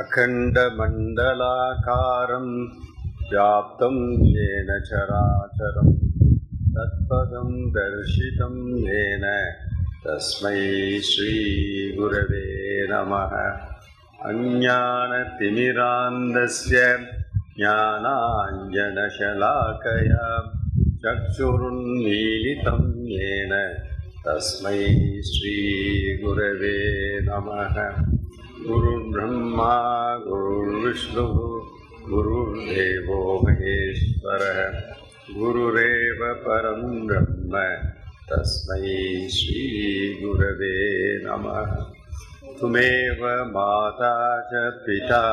अखण्डमण्डलाकारं व्याप्तं येन चराचरं तत्पदं दर्शितं येन तस्मै श्रीगुरवे नमः। अज्ञानतिमिरान्धस्य ज्ञानाञ्जनशलाकया चक्षुरुन्मीलितं येन तस्मै श्रीगुरवे नमः। गुरुर्ब्रह्मा गुरुर्विष्णुः गुरुर्देवो महेश्वरः गुरुरेव परं ब्रह्म तस्मै श्रीगुरवे नमः। तुमेव माता च पिता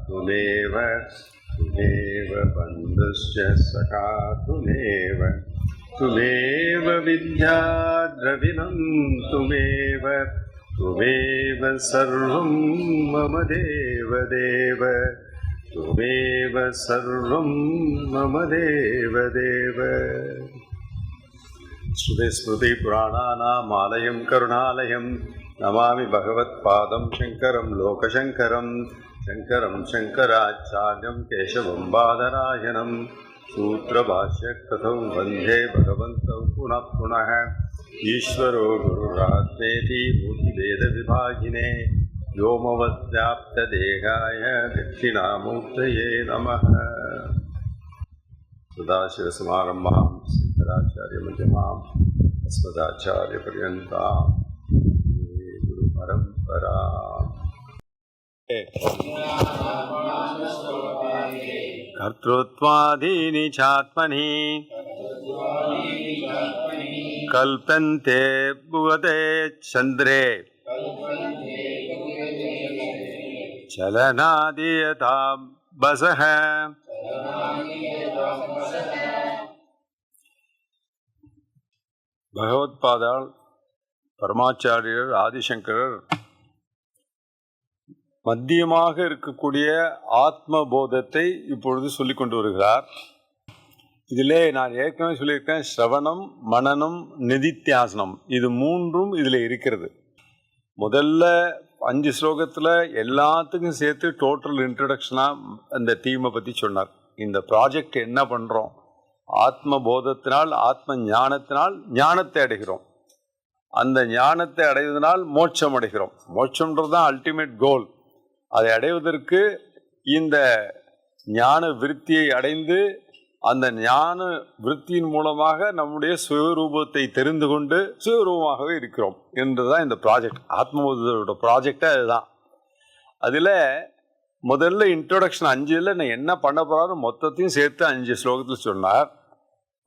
तुमेव बन्धुश्च सखा तुमेव विद्या द्रविणं तुमेव सर्वं मम देवदेव तुमेव सर्वं मम देवदेव। श्रुति पुराणानामालयं करुणालयं नमामि भगवत्पादं शङ्करं लोकशङ्करं शङ्कराचार्यं केशवं बादरायणं सूत्रभाष्यकृतौ वन्दे भगवन्तौ पुनः पुनः। ईश्वरो गुरुरात्मेति मूर्तिभेदविभागिने व्योमवद्व्याप्तदेहाय दक्षिणामूर्तये नमः। सदाशिवसमारम्भां शङ्कराचार्यमध्यमाम् अस्मदाचार्यपर्यन्तां गुरुपरम्पराम्। कर्तृत्वादीनि चात्मनि कल्पन्ते भुवते चन्द्रे चलनादियथा बसः। பகவத்பாதால் பரமாச்சாரியர் ஆதிசங்கரர் மத்தியமாக இருக்கக்கூடிய ஆத்ம போதத்தை இப்பொழுது சொல்லிக் கொண்டு வருகிறார். இதிலே நான் ஏற்கனவே சொல்லியிருக்கேன், ஸ்ரவணம் மனனம் நிதித்தியாசனம் இது மூன்றும் இதில் இருக்கிறது. முதல்ல 5 ஸ்லோகத்தில் எல்லாத்துக்கும் சேர்த்து டோட்டல் இன்ட்ரடக்ஷனாக அந்த தீமை பற்றி சொன்னார். இந்த ப்ராஜெக்ட் என்ன பண்ணுறோம், ஆத்ம போதத்தினால் ஆத்ம ஞானத்தினால் ஞானத்தை அடைகிறோம், அந்த ஞானத்தை அடைவதனால் மோட்சம் அடைகிறோம். மோட்சம்ன்றது தான் அல்டிமேட் கோல். அதை அடைவதற்கு இந்த ஞான விருத்தியை அடைந்து அந்த ஞான விருத்தியின் மூலமாக நம்முடைய சுயரூபத்தை தெரிந்து கொண்டு சுயரூபமாகவே இருக்கிறோம் என்றுதான் இந்த ப்ராஜெக்ட். ஆத்மபோதத்தோட ப்ராஜெக்டே அதுதான். அதில் முதல்ல இன்ட்ரோடக்ஷன் 5ல் நான் என்ன பண்ண போகிறான்னு மொத்தத்தையும் சேர்த்து 5 ஸ்லோகத்தில் சொன்னார்.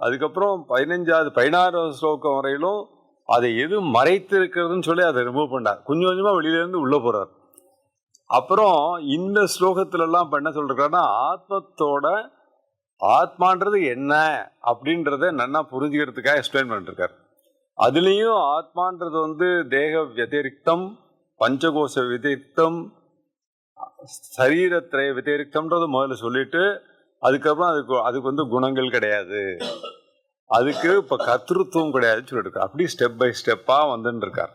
அதுக்கப்புறம் 16வது ஸ்லோகம் வரையிலும் அதை எது மறைத்து இருக்கிறதுன்னு சொல்லி அதை ரிமூவ் பண்ணார். கொஞ்சம் கொஞ்சமாக வெளியிலேருந்து உள்ளே போகிறார். அப்புறம் இந்த ஸ்லோகத்திலெல்லாம் இப்போ என்ன சொல்லிருக்காருன்னா, ஆத்மான்றது என்ன அப்படின்றத நல்லா புரிஞ்சுக்கிறதுக்காக எக்ஸ்பிளைன் பண்ணிருக்கார். அதுலேயும் ஆத்மான்றது தேக வத்திரிக்தம், பஞ்சகோஷ வத்திரிக்தம், சரீரத்திரை வத்திரிக்தம்ன்றது முதல்ல சொல்லிட்டு அதுக்கப்புறம் அதுக்கு குணங்கள் கிடையாது, அதுக்கு இப்போ கர்த்திருவம் கிடையாதுன்னு சொல்லிட்டு அப்படி ஸ்டெப் பை ஸ்டெப்பாக வந்துன்னு இருக்கார்.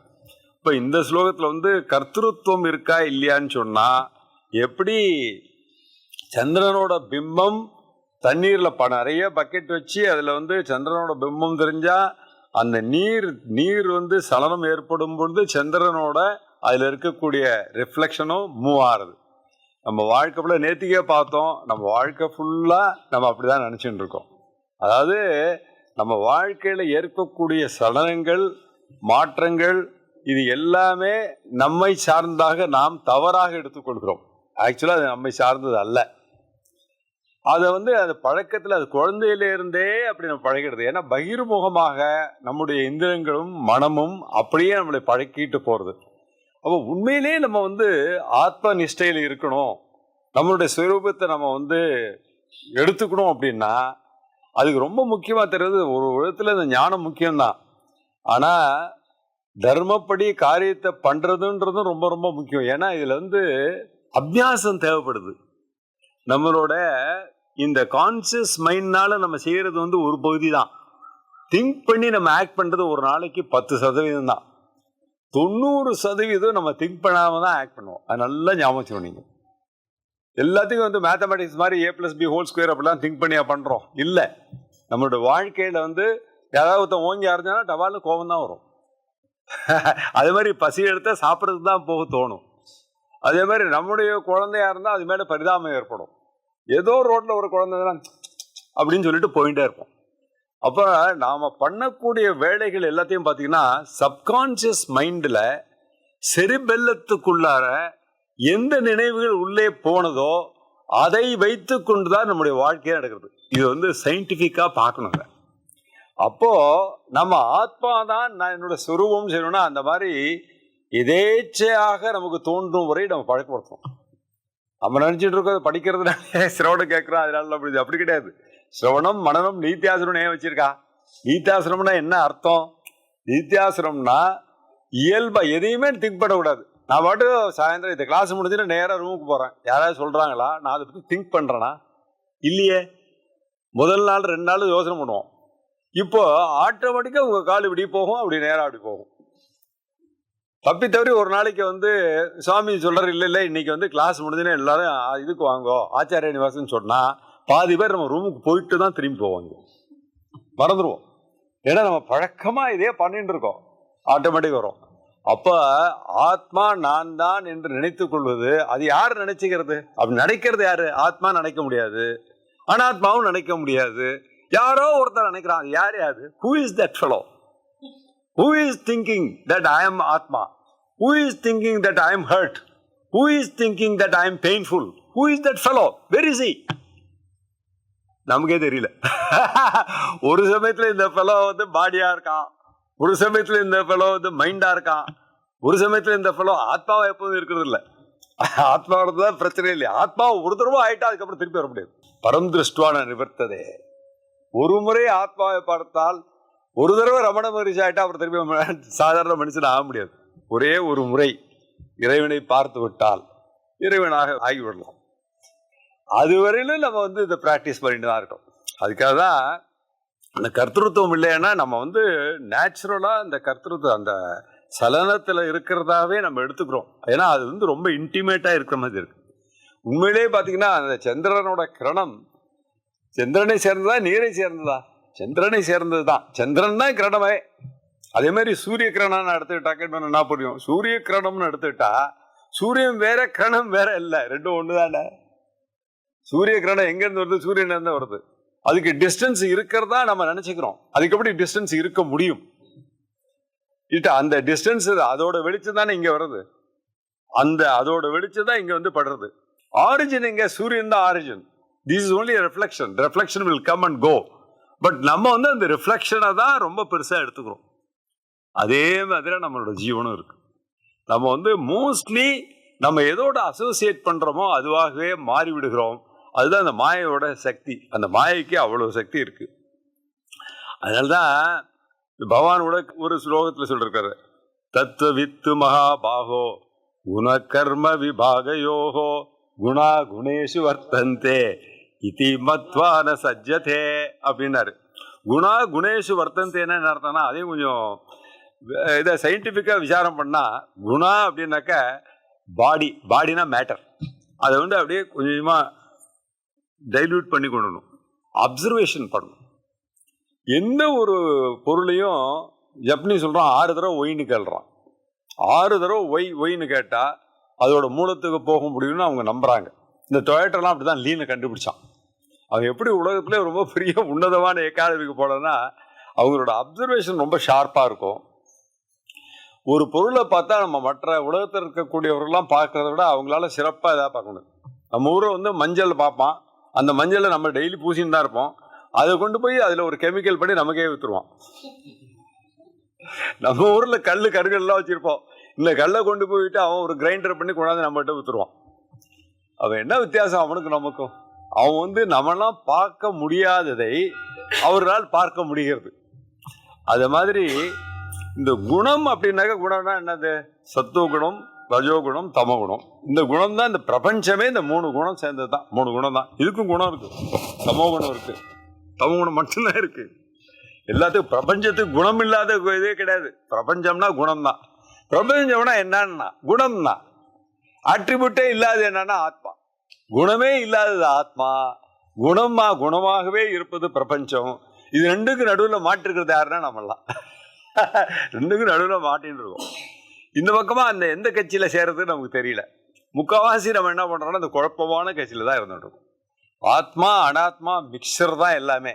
இப்போ இந்த ஸ்லோகத்தில் கர்த்திருவம் இருக்கா இல்லையான்னு சொன்னால், எப்படி சந்திரனோட பிம்பம் தண்ணீரில் நிறைய பக்கெட் வச்சு அதில் சந்திரனோட பிம்பம் தெரிஞ்சால் அந்த நீர் சலனம் ஏற்படும் பொழுது சந்திரனோட அதில் இருக்கக்கூடிய ரிஃப்ளெக்ஷனும் மூவ் ஆகுது. நம்ம வாழ்க்கை ஃபுல்லாக நேற்றுக்கே பார்த்தோம், நம்ம வாழ்க்கை ஃபுல்லாக நம்ம அப்படி தான் நினச்சிட்டு இருக்கோம். அதாவது நம்ம வாழ்க்கையில் ஏற்கக்கூடிய சலனங்கள் மாற்றங்கள் இது எல்லாமே நம்மை சார்ந்ததாக நாம் தவறாக எடுத்துக்கொள்கிறோம். ஆக்சுவலாக அது நம்மை சார்ந்தது அல்ல. அதை அது பழக்கத்தில் அது குழந்தையிலேருந்தே அப்படி நம்ம பழகிடுது. ஏன்னா பகிர்முகமாக நம்முடைய இந்திரியங்களும் மனமும் அப்படியே நம்மளை பழக்கிட்டு போகிறது. அப்போ உண்மையிலே நம்ம ஆத்ம நிஷ்டையில் இருக்கணும், நம்மளுடைய சுரூபத்தை நம்ம எடுத்துக்கணும் அப்படின்னா அதுக்கு ரொம்ப முக்கியமாக தெரியுது. ஒரு விதத்தில் இந்த ஞானம் முக்கியம்தான், ஆனால் தர்மப்படி காரியத்தை பண்ணுறதுன்றதும் ரொம்ப ரொம்ப முக்கியம். ஏன்னா இதில் அபியாசம் தேவைப்படுது. நம்மளோட இந்த கான்சியஸ் மைண்ட்னால நம்ம செய்கிறது ஒரு பகுதி தான். திங்க் பண்ணி நம்ம ஆக்ட் பண்ணுறது ஒரு நாளைக்கு 10% தான். 90% நம்ம திங்க் பண்ணாமல் தான் ஆக்ட் பண்ணுவோம். அது நல்லா ஞாபகம் வச்சுக்கணும். நீங்கள் எல்லாத்துக்கும் வந்து மேத்தமெட்டிக்ஸ் மாதிரி A+B² அப்படிலாம் திங்க் பண்ணியா பண்றோம்? இல்லை. நம்மளோட வாழ்க்கையில வந்து யாராவது ஒருத்தன் ஓங்கி அரைஞ்சானா டவால்னு கோபம் தான் வரும். அதே மாதிரி பசி எடுத்தா சாப்பிட்றதுக்கு தான் போக தோணும். அதே மாதிரி நம்முடைய குழந்தையா இருந்தால் அது மேலே பரிதாபம் ஏற்படும். ஏதோ ரோட்ல ஒரு குழந்தை அப்படின்னு சொல்லிட்டு போயிட்டே இருப்போம். அப்போ நாம பண்ணக்கூடிய வேலைகள் எல்லாத்தையும் பார்த்தீங்கன்னா சப்கான்சியஸ் மைண்டில் செரிபெல்லத்துக்குள்ளார எந்த நினைவுகள் உள்ளே போனதோ அதை வைத்து கொண்டுதான் நம்முடைய வாழ்க்கையே நடக்கிறது. இது வந்து சயின்டிஃபிக்கா பார்க்கணுங்க. அப்போ நம்ம ஆத்மா தான் நான் என்னோட சுரூபம் செய்யணும்னா அந்த மாதிரி எதேச்சையாக நமக்கு தோன்றும் வரை நம்ம பழக்கப்படுத்தணும். நம்ம நினைச்சிட்டு இருக்கோம் படிக்கிறதுனால சிரவணம் கேட்கிறோம் அதனால அப்படி கிடையாது. சிரவணம் மனனம் நீத்தியாசனம் ஏன் வச்சிருக்கா? நீத்தியாசனம்னா என்ன அர்த்தம்? நீத்தியாசனம்னா இயல்பா எதையுமே திங்க் பண்ணக்கூடாது. நான் பாட்டு சாயந்தரம் இந்த கிளாஸ் முடிஞ்சுட்டு நேராக ரூமுக்கு போறேன். யாராவது சொல்றாங்களா? நான் அதை பத்தி திங்க் பண்றேனா? இல்லையே. முதல் நாள் 2 நாள் யோசனை பண்ணுவோம். இப்போ ஆட்டோமேட்டிக்கா உங்க கால் இப்படி போகும், அப்படி நேரம் அப்படி போகும். தப்பி தவறி ஒரு நாளைக்கு வந்து சுவாமி சொல்றாரு இல்லை இன்னைக்கு வந்து கிளாஸ் முடிஞ்சுன்னு எல்லாரும் இதுக்கு வாங்கோ ஆச்சாரிய நிவாசம் சொன்னா பாதி பேர் நம்ம ரூமுக்கு போயிட்டு தான் திரும்பி போவாங்க. மறந்துடுவோம். ஏன்னா நம்ம பழக்கமா இதே பண்ணிட்டு இருக்கோம். ஆட்டோமேட்டிக் வரும். அப்ப ஆத்மா நான் தான் என்று நினைத்துக் கொள்வது அது யார் நினைச்சுக்கிறது? அப்படி நினைக்கிறது யாரு? ஆத்மா நினைக்க முடியாது, அனாத்மாவும் நினைக்க முடியாது. யாரோ ஒருத்தர் நினைக்கிறான். அது யாரு? அது who is that fellow who is thinking that I am Atma, who is thinking that I am hurt, who is thinking that I am painful, who is that fellow, where is he? நமக்கே தெரியல. ஒரு சமயத்துல இந்த fellow வந்து பாடியா இருக்கான், ஒரு சமயத்துல இந்த ஃபெலோ வந்து மைண்டா இருக்கான், ஒரு சமயத்துல இந்த ஃபெலோ ஆத்மாவை எப்போதும் இருக்கிறது இல்லை. ஆத்மாவோட தான் பிரச்சனை இல்லையா? ஆத்மா ஒரு தடவை ஆயிட்டா அதுக்கப்புறம் திருப்பி வர முடியாது. பரம் திருஷ்டுவான நிவர்த்ததே. ஒரு முறை ஆத்மாவை பார்த்தால், ஒரு தடவை ரமண மகரிஷி ஆயிட்டா அப்புறம் திருப்பி சாதாரண மனுஷன் ஆக முடியாது. ஒரே ஒரு முறை இறைவனை பார்த்து விட்டால் இறைவனாக ஆகிவிடலாம். அதுவரையிலும் நம்ம வந்து இதை பிராக்டிஸ் பண்ணிட்டு தான் இருக்கோம். அதுக்காக தான் அந்த கர்த்தൃத்துவம் இல்லைன்னா நம்ம வந்து நேச்சுரலா அந்த கர்த்தൃத்துவம் அந்த சலனத்துல இருக்கிறதாவே நம்ம எடுத்துக்கிறோம். ஏன்னா அது வந்து ரொம்ப இன்டிமேட்டா இருக்கிற மாதிரி இருக்கு. உண்மையிலேயே பாத்தீங்கன்னா அந்த சந்திரனோட கிரணம் சந்திரனை சேர்ந்ததா நீரை சேர்ந்ததா? சந்திரனை சேர்ந்தது தான். சந்திரன் தான் கிரணமே. அதே மாதிரி சூரிய கிரணம்னு எடுத்துக்கிட்டாக்க என்ன புரியும்? சூரிய கிரணம்னு எடுத்துக்கிட்டா சூரியன் வேற கிரணம் வேற இல்லை, ரெண்டும் ஒண்ணுதானே. சூரிய கிரணம் எங்க இருந்து வருது? சூரியன் இருந்து வருது. அதுக்கு டிஸ்டன்ஸ் இருக்கிறதா நம்ம நினைச்சுக்கிறோம். அதுக்கு எப்படி டிஸ்டன்ஸ் இருக்க முடியும்? அந்த டிஸ்டன்ஸ் அதோட வெளிச்சம் தானே இங்க வருது. அந்த அதோட வெளிச்சம் தான் இங்க வந்து படுறது. ஆரிஜின் எங்க? சூரியன் தான் origin. This is only reflection. Reflection will come and go. But நம்ம வந்து அந்த ரிஃப்ளெக்ஷனை தான் ரொம்ப பெருசா எடுத்துக்கிறோம். அதே மாதிரி நம்மளோட ஜீவனும் இருக்கு. நம்ம வந்து மோஸ்ட்லி நம்ம எதோட அசோசியேட் பண்றோமோ அதுவாகவே மாறி விடுகிறோம். அதுதான் அந்த மாயோட சக்தி. அந்த மாயைக்கு அவ்வளவு சக்தி இருக்கு. அதனால்தான் பகவான் கூட ஒரு ஸ்லோகத்துல சொல்லிருக்காரு, தத்துவ வித்து மகாபாகோ குணகர்ம விபாகயோகோ குணா குணேஷு வர்த்தந்தே இதி மத்வான சஜ்ஜதே அப்படின்னாரு. குணா குணேஷு வர்த்தந்தேன்னு என்ன அர்த்தம்னா, அதையும் கொஞ்சம் இதை சயின்டிபிக்கா விசாரம் பண்ணா, குணா அப்படின்னாக்க பாடினா மேட்டர். அதை வந்து அப்படியே கொஞ்சமா டைல்யூட் பண்ணி கொள்ளணும், அப்சர்வேஷன் பண்ணணும். எந்த ஒரு பொருளையும் ஜப்பனீஸ் சொல்றான் 6 தடவை ஒயின்னு கேள்றான். 6 தடவை ஒயின்னு கேட்டா அதோட மூலத்துக்கு போக முடியும்னு அவங்க நம்புறாங்க. இந்த டொயோட்டெல்லாம் அப்படிதான் லீனை கண்டுபிடிச்சான். அவங்க எப்படி உலகத்திலே ரொம்ப பெரிய உன்னதமான எக்கானமிக்கு போனோம்னா அவங்களோட அப்சர்வேஷன் ரொம்ப ஷார்ப்பா இருக்கும். ஒரு பொருளை பார்த்தா நம்ம மற்ற உலகத்தில் இருக்கக்கூடியவர்கள்லாம் பார்க்கறத விட அவங்களால சிறப்பாக இதாக பார்க்கணும். நம்ம ஊரை வந்து மஞ்சள் பார்ப்பான். அந்த மஞ்சளை நம்ம டெய்லி பூசின்னு தான் இருப்போம். அதை கொண்டு போய் அதில் ஒரு கெமிக்கல் பண்ணி நமக்கே விற்றுருவான். நம்ம ஊரில் கருகல்லாம் வச்சிருப்போம். இந்த கல்லை கொண்டு போயிட்டு அவன் ஒரு கிரைண்டர் பண்ணி கொண்டாந்து நம்மகிட்ட விற்றுருவான். அவன் என்ன வித்தியாசம் அவனுக்கு நமக்கும்? அவன் வந்து நம்மளாம் பார்க்க முடியாததை அவரால் பார்க்க முடிகிறது. அது மாதிரி இந்த குணம் அப்படின்னாக்க, குணம்னா என்னது? சத்துவ குணம், ரஜோகுணம், தமகுணம். இந்த குணம் தான் இந்த பிரபஞ்சமே. இந்த 3 குணம் சேர்ந்தது தான். 3 குணம் தான். இதுக்கும் குணம் இருக்கு, தமோகுணம் இருக்கு, தமகுணம் மட்டும்தான் இருக்கு. எல்லாத்துக்கும் பிரபஞ்சத்துக்கு குணம் இல்லாத இதே கிடையாது. பிரபஞ்சம்னா குணம் தான். பிரபஞ்சம்னா என்னன்னா குணம் தான். ஆட்ரிபியூட்டே இல்லாத என்னன்னா ஆத்மா. குணமே இல்லாதது ஆத்மா, குணமாகவே இருப்பது பிரபஞ்சம். இது ரெண்டுக்கு நடுவில் மாட்டிருக்கிறது யாருன்னா நம்மளாம். ரெண்டுக்கும் நடுவில் மாட்டின்னு இருக்கோம். இந்த பக்கமா அந்த எந்த கட்சியில சேர்றது நமக்கு தெரியல. முக்கால்வாசி நம்ம என்ன பண்றோம்னா அந்த குழப்பமான கட்சியில தான் இருந்துட்டு. ஆத்மா அனாத்மா மிக்சர் தான் எல்லாமே.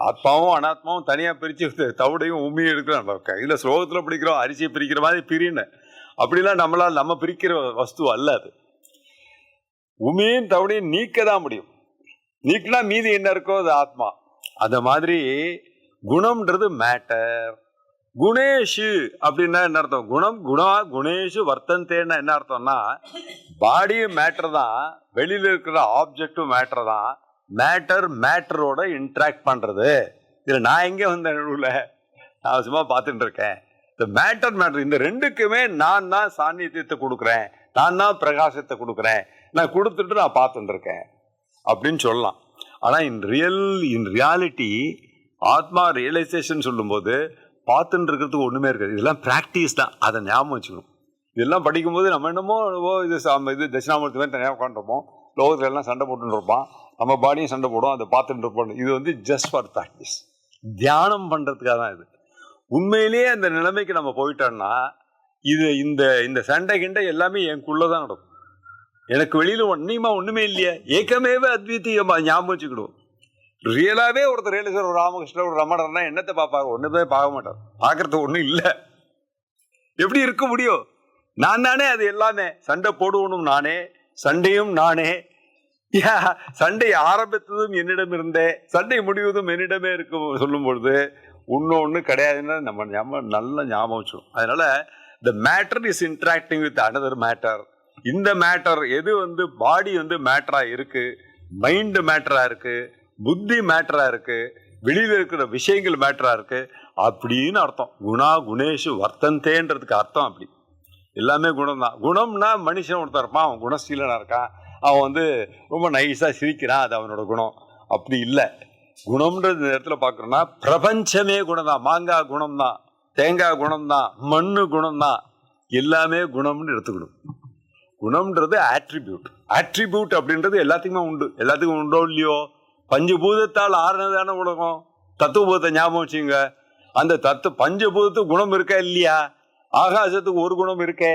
ஆத்மாவும் அனாத்மாவும் தனியா பிரிச்சு தவிடையும் உண்மையும் எடுக்கிறோம். நம்ம கையில ஸ்லோகத்துல பிடிக்கிறோம், அரிசியை பிரிக்கிற மாதிரி பிரின்னு அப்படிலாம் நம்ம பிரிக்கிற வஸ்து அல்ல அது. உண்மையும் தவிடையும் நீக்க தான் முடியும். நீக்கினா மீதி என்ன இருக்கோ அது ஆத்மா. அந்த மாதிரி குணம்ன்றது மேட்டர். குணேஷு அப்படின்னா என்ன அர்த்தம்? குணேஷு வர்த்தந்தேன்னா என்ன அர்த்தம்னா, பாடியும் மேட்டர் தான், வெளியில இருக்கிற ஆப்ஜெக்டும் மேட்டர் தான். மேட்டரோட இன்ட்ராக்ட் பண்றது. இதுல நான் எங்க வந்த நடுவில் நான் சும்மா பார்த்துட்டு இருக்கேன். இந்த மேட்டர் இந்த ரெண்டுக்குமே நான் தான் சாநித்தியத்தை கொடுக்குறேன், நான் தான் பிரகாசத்தை கொடுக்குறேன், நான் கொடுத்துட்டு நான் பார்த்துட்டு இருக்கேன் அப்படின்னு சொல்லலாம். ஆனா இன் ரியாலிட்டி ஆத்மா ரியலைசேஷன் சொல்லும்போது பார்த்துட்டு இருக்கிறதுக்கு ஒண்ணுமே இருக்காது. இதெல்லாம் பிராக்டிஸ் தான். அதை ஞாபகம் வச்சுக்கணும். இதெல்லாம் படிக்கும்போது நம்ம என்னமோ இது தட்சிணாமூர்த்தி மாதிரி தனியாக உட்காந்துருப்போம், லோகத்துல எல்லாம் சண்டை போட்டுட்டு இருப்பான், நம்ம பாடியும் சண்டை போடும், அதை பார்த்துட்டு இருப்போம். இது ஜஸ்ட் ஃபார் ப்ராக்டிஸ், தியானம் பண்றதுக்காக தான் இது. உண்மையிலேயே அந்த நிலைமைக்கு நம்ம போயிட்டோம்னா இது இந்த சண்டை கிண்டை எல்லாமே எனக்குள்ளதான் நடக்கும். எனக்கு வெளியில ஒண்ணுமே இல்லையா, ஏக்கமேவே அத்விதீயமா ஞாபகம் வச்சுக்கிடுவோம். ரியலாவே ஒருத்தர் ரியலைசர், ஒரு ராமகிருஷ்ணர், ஒரு ரமணர்னா என்னத்தை பார்ப்பாங்க? ஒண்ணுமே பார்க்க மாட்டார். பார்க்கறது ஒண்ணும் இல்லை. எப்படி இருக்க முடியும்? நான் தானே அது எல்லாமே. சண்டை போடுவனும் நானே, சண்டையும் நானே. சண்டை ஆரம்பித்ததும் என்னிடம் இருந்தே, சண்டை முடிவதும் என்னிடமே இருக்க சொல்லும் பொழுது ஒண்ணு கிடையாதுன்னு நம்ம நல்ல ஞாபகம் வச்சோம். அதனால the matter is interacting with another matter. இந்த மேட்டர் எது பாடி மேட்டரா இருக்கு, மைண்ட் மேட்டரா இருக்கு, புத்தி மேட்டரா இருக்கு, வெளியில இருக்கிற விஷயங்கள் மேட்டரா இருக்கு அப்படின்னு அர்த்தம். குணேஷு வர்த்தந்தேன்றதுக்கு அர்த்தம் அப்படி. எல்லாமே குணம் தான். குணம்னா மனுஷன் ஒருத்தர் இருப்பான், அவன் குணசீலனா இருக்கான், அவன் ரொம்ப நைஸா சிரிக்கிறான், அது அவனோட குணம். அப்படி இல்லை. குணம்ன்றது இந்த இடத்துல பாக்குறோம்னா பிரபஞ்சமே குணம் தான். மாங்காய் குணம் தான், தேங்காய் குணம் தான், மண்ணு குணம் தான், எல்லாமே குணம்னு எடுத்துக்கணும். குணம்ன்றது ஆட்ரிபியூட் அப்படின்றது எல்லாத்துக்குமே உண்டு. எல்லாத்துக்கும் உண்டோ இல்லையோ? பஞ்சபூதத்தால் ஆறுனதான உலகம். தத்துவபூதத்தை ஞாபகம் வச்சுங்க. அந்த பஞ்சபூதத்துக்கு குணம் இருக்கா இல்லையா? ஆகாசத்துக்கு ஒரு குணம் இருக்கே,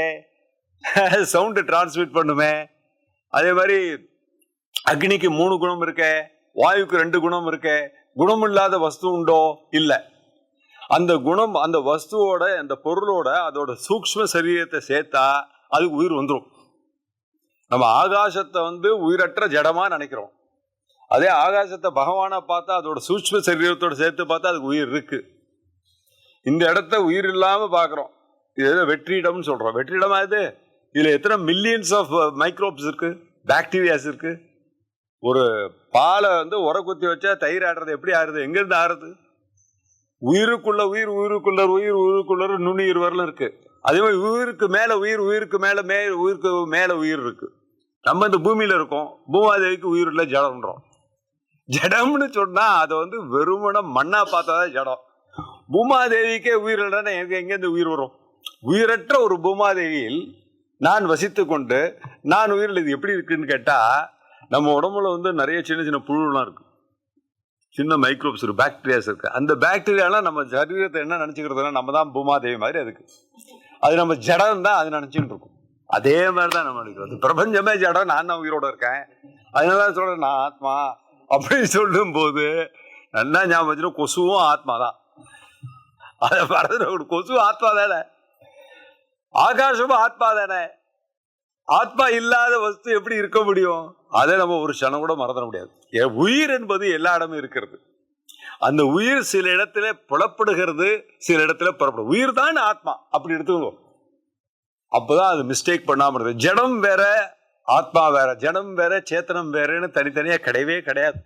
சவுண்ட் டிரான்ஸ்மிட் பண்ணுமே. அதே மாதிரி அக்னிக்கு 3 குணம் இருக்கே, வாயுக்கு 2 குணம் இருக்கே. குணம் இல்லாத வஸ்து உண்டோ? இல்லை. அந்த குணம் அந்த வஸ்துவோட, அந்த பொருளோட, அதோட சூக்ஷ்ம சரீரத்தை சேர்த்தா அதுக்கு உயிர் வந்துடும். நம்ம ஆகாசத்தை உயிரற்ற ஜடமா நினைக்கிறோம். அதே ஆகாசத்தை பகவானை பார்த்தா, அதோட சூக்ஷ்ம சரீரத்தோட சேர்த்து பார்த்தா அதுக்கு உயிர் இருக்கு. இந்த இடத்த உயிர் இல்லாம பாக்குறோம். இது வெற்றிடம்னு சொல்றோம். வெற்றிடமா இது? இதுல எத்தனை மில்லியன்ஸ் ஆஃப் மைக்ரோப்ஸ் இருக்கு, பாக்டீரியாஸ் இருக்கு. ஒரு பாலை உர குத்தி வச்சா தயிர் ஆடுறது எப்படி ஆறுது? எங்க இருந்து ஆறுது? உயிருக்குள்ள நுண்ணுயிர் வரலும் இருக்கு. அதே மாதிரி உயிருக்கு மேல உயிருக்கு மேல உயிர் இருக்கு. நம்ம இந்த பூமியில இருக்கோம், பூமாதேவிக்கு உயிர் இல்லை, ஜடம்ன்றோம். ஜடம்னு சொன்னா அதை வெறுமன மண்ணா பார்த்தாதான் ஜடம். பூமாதேவிக்கே உயிர் இல்லைன்னா எங்கேருந்து உயிர் வரும்? உயிரற்ற ஒரு பூமாதேவியில் நான் வசித்து கொண்டு நான் உயிரில் இது எப்படி இருக்குன்னு கேட்டா, நம்ம உடம்புல நிறைய சின்ன சின்ன புழுலாம் இருக்கு, சின்ன மைக்ரோப்ஸ் இருக்கு, பாக்டீரியாஸ் இருக்கு. அந்த பாக்டீரியாலாம் நம்ம சரீரத்தை என்ன நினைச்சுக்கிறதுனா நம்ம தான் பூமாதேவி மாதிரி அதுக்கு. அது நம்ம ஜடம் தான் அது நினைச்சுட்டு இருக்கும். அதே மாதிரிதான் நம்ம நினைக்கிறது. பிரபஞ்சமே ஜடம், நான் தான் உயிரோட இருக்கேன். அதனால சொல்றேன் நான் ஆத்மா அப்படின்னு சொல்லும் போது நல்லா ஞாபகம் வச்சுட்டு, கொசுவும் ஆத்மா தான். அதை பறந்து கொசு ஆத்மா தானே, ஆகாசமும் ஆத்மா தானே. ஆத்மா இல்லாத வஸ்து எப்படி இருக்க முடியும்? அதை நம்ம ஒரு க்ஷணம் கூட மறந்துட முடியாது. உயிர் என்பது எல்லா இடமும் இருக்கிறது. அந்த உயிர் சில இடத்துல புலப்படுகிறது, சில இடத்துல புறப்படும். உயிர் தான் ஆத்மா அப்படி எடுத்துக்கணும். அப்பதான் அது மிஸ்டேக் பண்ணாம இருக்கு. ஜடம் வேற, ஆத்மா வேற. ஜடம் வேற, சேத்தனம் வேறன்னு தனித்தனியா கிடையவே கிடையாது.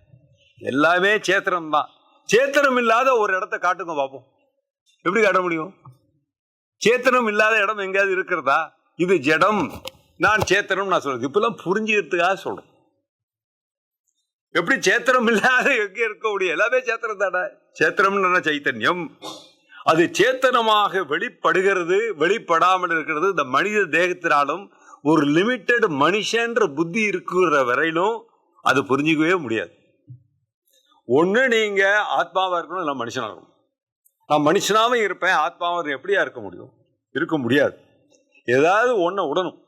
எல்லாமே சேத்தனம் தான். சேத்தனம் இல்லாத ஒரு இடத்த காட்டுங்க பார்ப்போம். எப்படி காட்ட முடியும்? சேத்தனம் இல்லாத இடம் எங்கேயாவது இருக்கிறதா? இது ஜடம், நான் சேத்தனம் நான் சொல்றது. இப்பெல்லாம் புரிஞ்சுக்கிறதுக்காக சொல்றேன். எப்படி சேத்திரம் இல்லாத எங்க இருக்க முடியும்? எல்லாமே சேத்திரம் தானே. சேத்திரம்னு சைத்தன்யம், அது சேத்தனமாக வெளிப்படுகிறது, வெளிப்படாமல் இருக்கிறது இந்த மனித தேகத்தினாலும் ஒரு லிமிட்டெட் மனுஷன்ற புத்தி இருக்கிற வரையிலும் அது புரிஞ்சிக்கவே முடியாது. ஒண்ணு நீங்க ஆத்மாவா இருக்கணும், இல்லை மனுஷனா இருக்கணும். நான் மனுஷனாவே இருப்பேன், ஆத்மாவை எப்படியா இருக்க முடியும்? இருக்க முடியாது. ஏதாவது ஒன்ன விடணும்,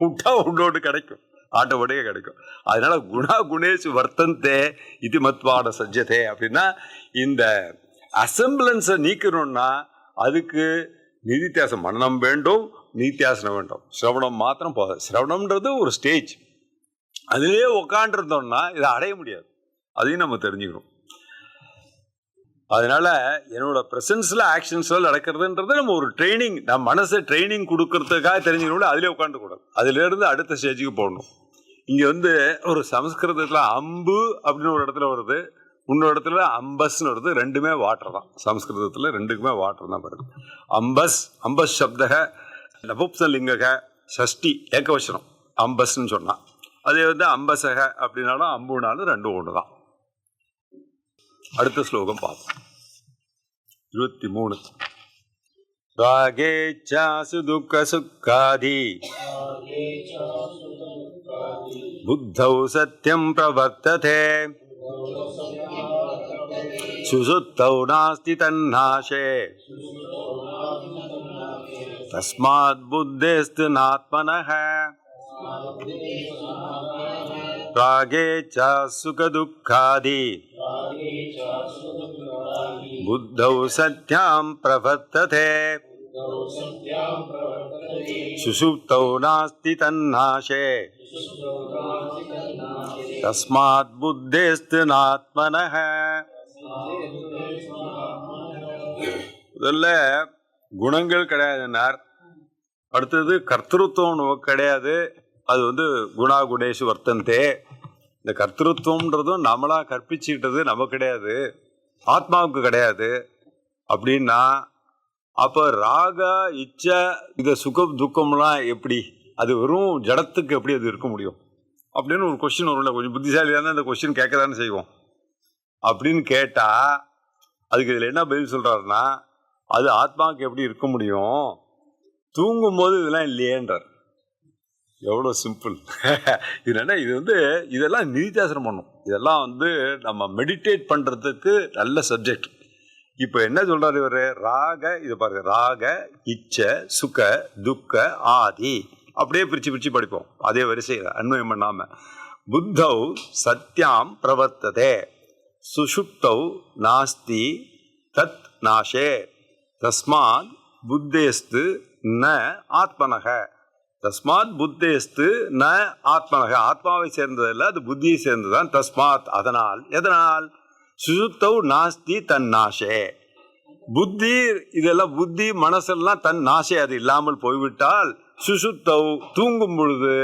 விட்டா ஒன்னோடு கிடைக்கும், ஆட்டோமேட்டிக்கா கிடைக்கும். அதனால குணா குணேஷ் வர்த்தந்தே இது மத்வாட சஜ்ஜதே அப்படின்னா, இந்த அசம்பிளன்ஸை நீக்கணும்னா அதுக்கு நிதித்தியாசம் மனனம் வேண்டும், நிதித்தியாசனம் வேண்டும். சிரவணம் மாத்திரம் போதும். சிரவணம்ன்றது ஒரு ஸ்டேஜ், அதிலே உக்காண்டிருந்தோம்னா இதை அடைய முடியாது. அதையும் நம்ம தெரிஞ்சுக்கணும். அதனால என்னோட பிரசன்ஸ்ல ஆக்ஷன்ஸ்ல நடக்கிறதுன்றது நம்ம ஒரு ட்ரைனிங், நம்ம மனசை ட்ரைனிங் கொடுக்கறதுக்காக தெரிஞ்சுக்கணும். அதிலே உட்காந்து கூடாது, அதுல இருந்து அடுத்த ஸ்டேஜுக்கு போகணும். இங்க ஒரு சமஸ்கிருதத்துல அம்பு அப்படின்னு ஒரு இடத்துல வருது, இன்னொரு இடத்துல அம்பஸ்ன்னு வருது. ரெண்டுமே வாட்டர் தான். சமஸ்கிருதத்துல ரெண்டுக்குமே வாட்டர் தான் வருது. அம்பஸ், அம்பஸ் சப்தக நபுப்சலிங்கக ஷஷ்டி ஏகவசனம் அம்பஸ்ன்னு சொன்னா, அதே அம்பசக அப்படின்னாலும் அம்புனாலும் ரெண்டும் ஒன்று தான். அடுத்த ஸ்லோகம் பார்ப்போம். 23. ராகேச்சாசு துக்க சுக்காதி புத்தௌ சத்யம் பிரவர்த்ததே சுசுப்தௌ நாஸ்தி தன்னாசே தஸ்மாத் புத்தேஸ்து நாத்மனஹ ராகேச்ச சுகதுக்காதி புத்தௌ சத்யாம் பிரவர்த்ததே சுசுப்தௌ நாஸ்தி தன்னாசே தஸ்மாத் புத்தேஸ்து நாத்மனஹ. முதல்ல குணங்கள் கிடையாதுன்னார். அடுத்தது கர்த்திருவம் கிடையாது, அது குணா குணேஷு வர்த்தந்தே. இந்த கர்த்திருவம்ன்றதும் நம்மளா கற்பிச்சுக்கிட்டது நம்ம கிடையாது, ஆத்மாவுக்கு கிடையாது. அப்படின்னா அப்ப ராகா இச்சை இந்த சுகம் துக்கம்லாம் எப்படி, அது வெறும் ஜடத்துக்கு எப்படி அது இருக்க முடியும் அப்படின்னு ஒரு கொஸ்டின் வரும்ல. கொஞ்சம் புத்திசாலியான அந்த கொஸ்டின் கேட்கதானே செய்வோம். அப்படின்னு கேட்டா அதுக்கு இதுல என்ன பதில் சொல்றாருன்னா, அது ஆத்மாவுக்கு எப்படி இருக்க முடியும், தூங்கும் போது இதெல்லாம் இல்லையேன்றார். எவ்வளோ சிம்பிள். இது இதெல்லாம் நிதித்தியாசனம் பண்ணும். இதெல்லாம் நம்ம மெடிடேட் பண்றதுக்கு நல்ல சப்ஜெக்ட். இப்போ என்ன சொல்றாரு இவரு, ராக, இது பாருங்க, ராக இச்சை சுக துக்க ஆதி, அப்படியே பிரிச்சு பிரிச்சு படிப்போம் அதே வரிசையில் அன்வயம் பண்ணாம. புத்தௌ சத்யாம் பிரவர்த்ததே சுஷுப்தௌ நாஸ்தி தத் நாசே தஸ்மாத் புத்தேஸ்து ந ஆத்மனக. தஸ்மாத் புத்தேஸ்து ந ஆத்மனக, ஆத்மாவை சேர்ந்ததில்லை, அது புத்தியை சேர்ந்ததுதான். தஸ்மாத், அதனால், எதனால், சுசுப்தௌ நாஸ்தி தன் நாசே, புத்தி, இதெல்லாம் புத்தி மனசெல்லாம் தன் நாசே, அது இல்லாமல் போய்விட்டால், சுசுப்தௌ தூங்கும் பொழுது,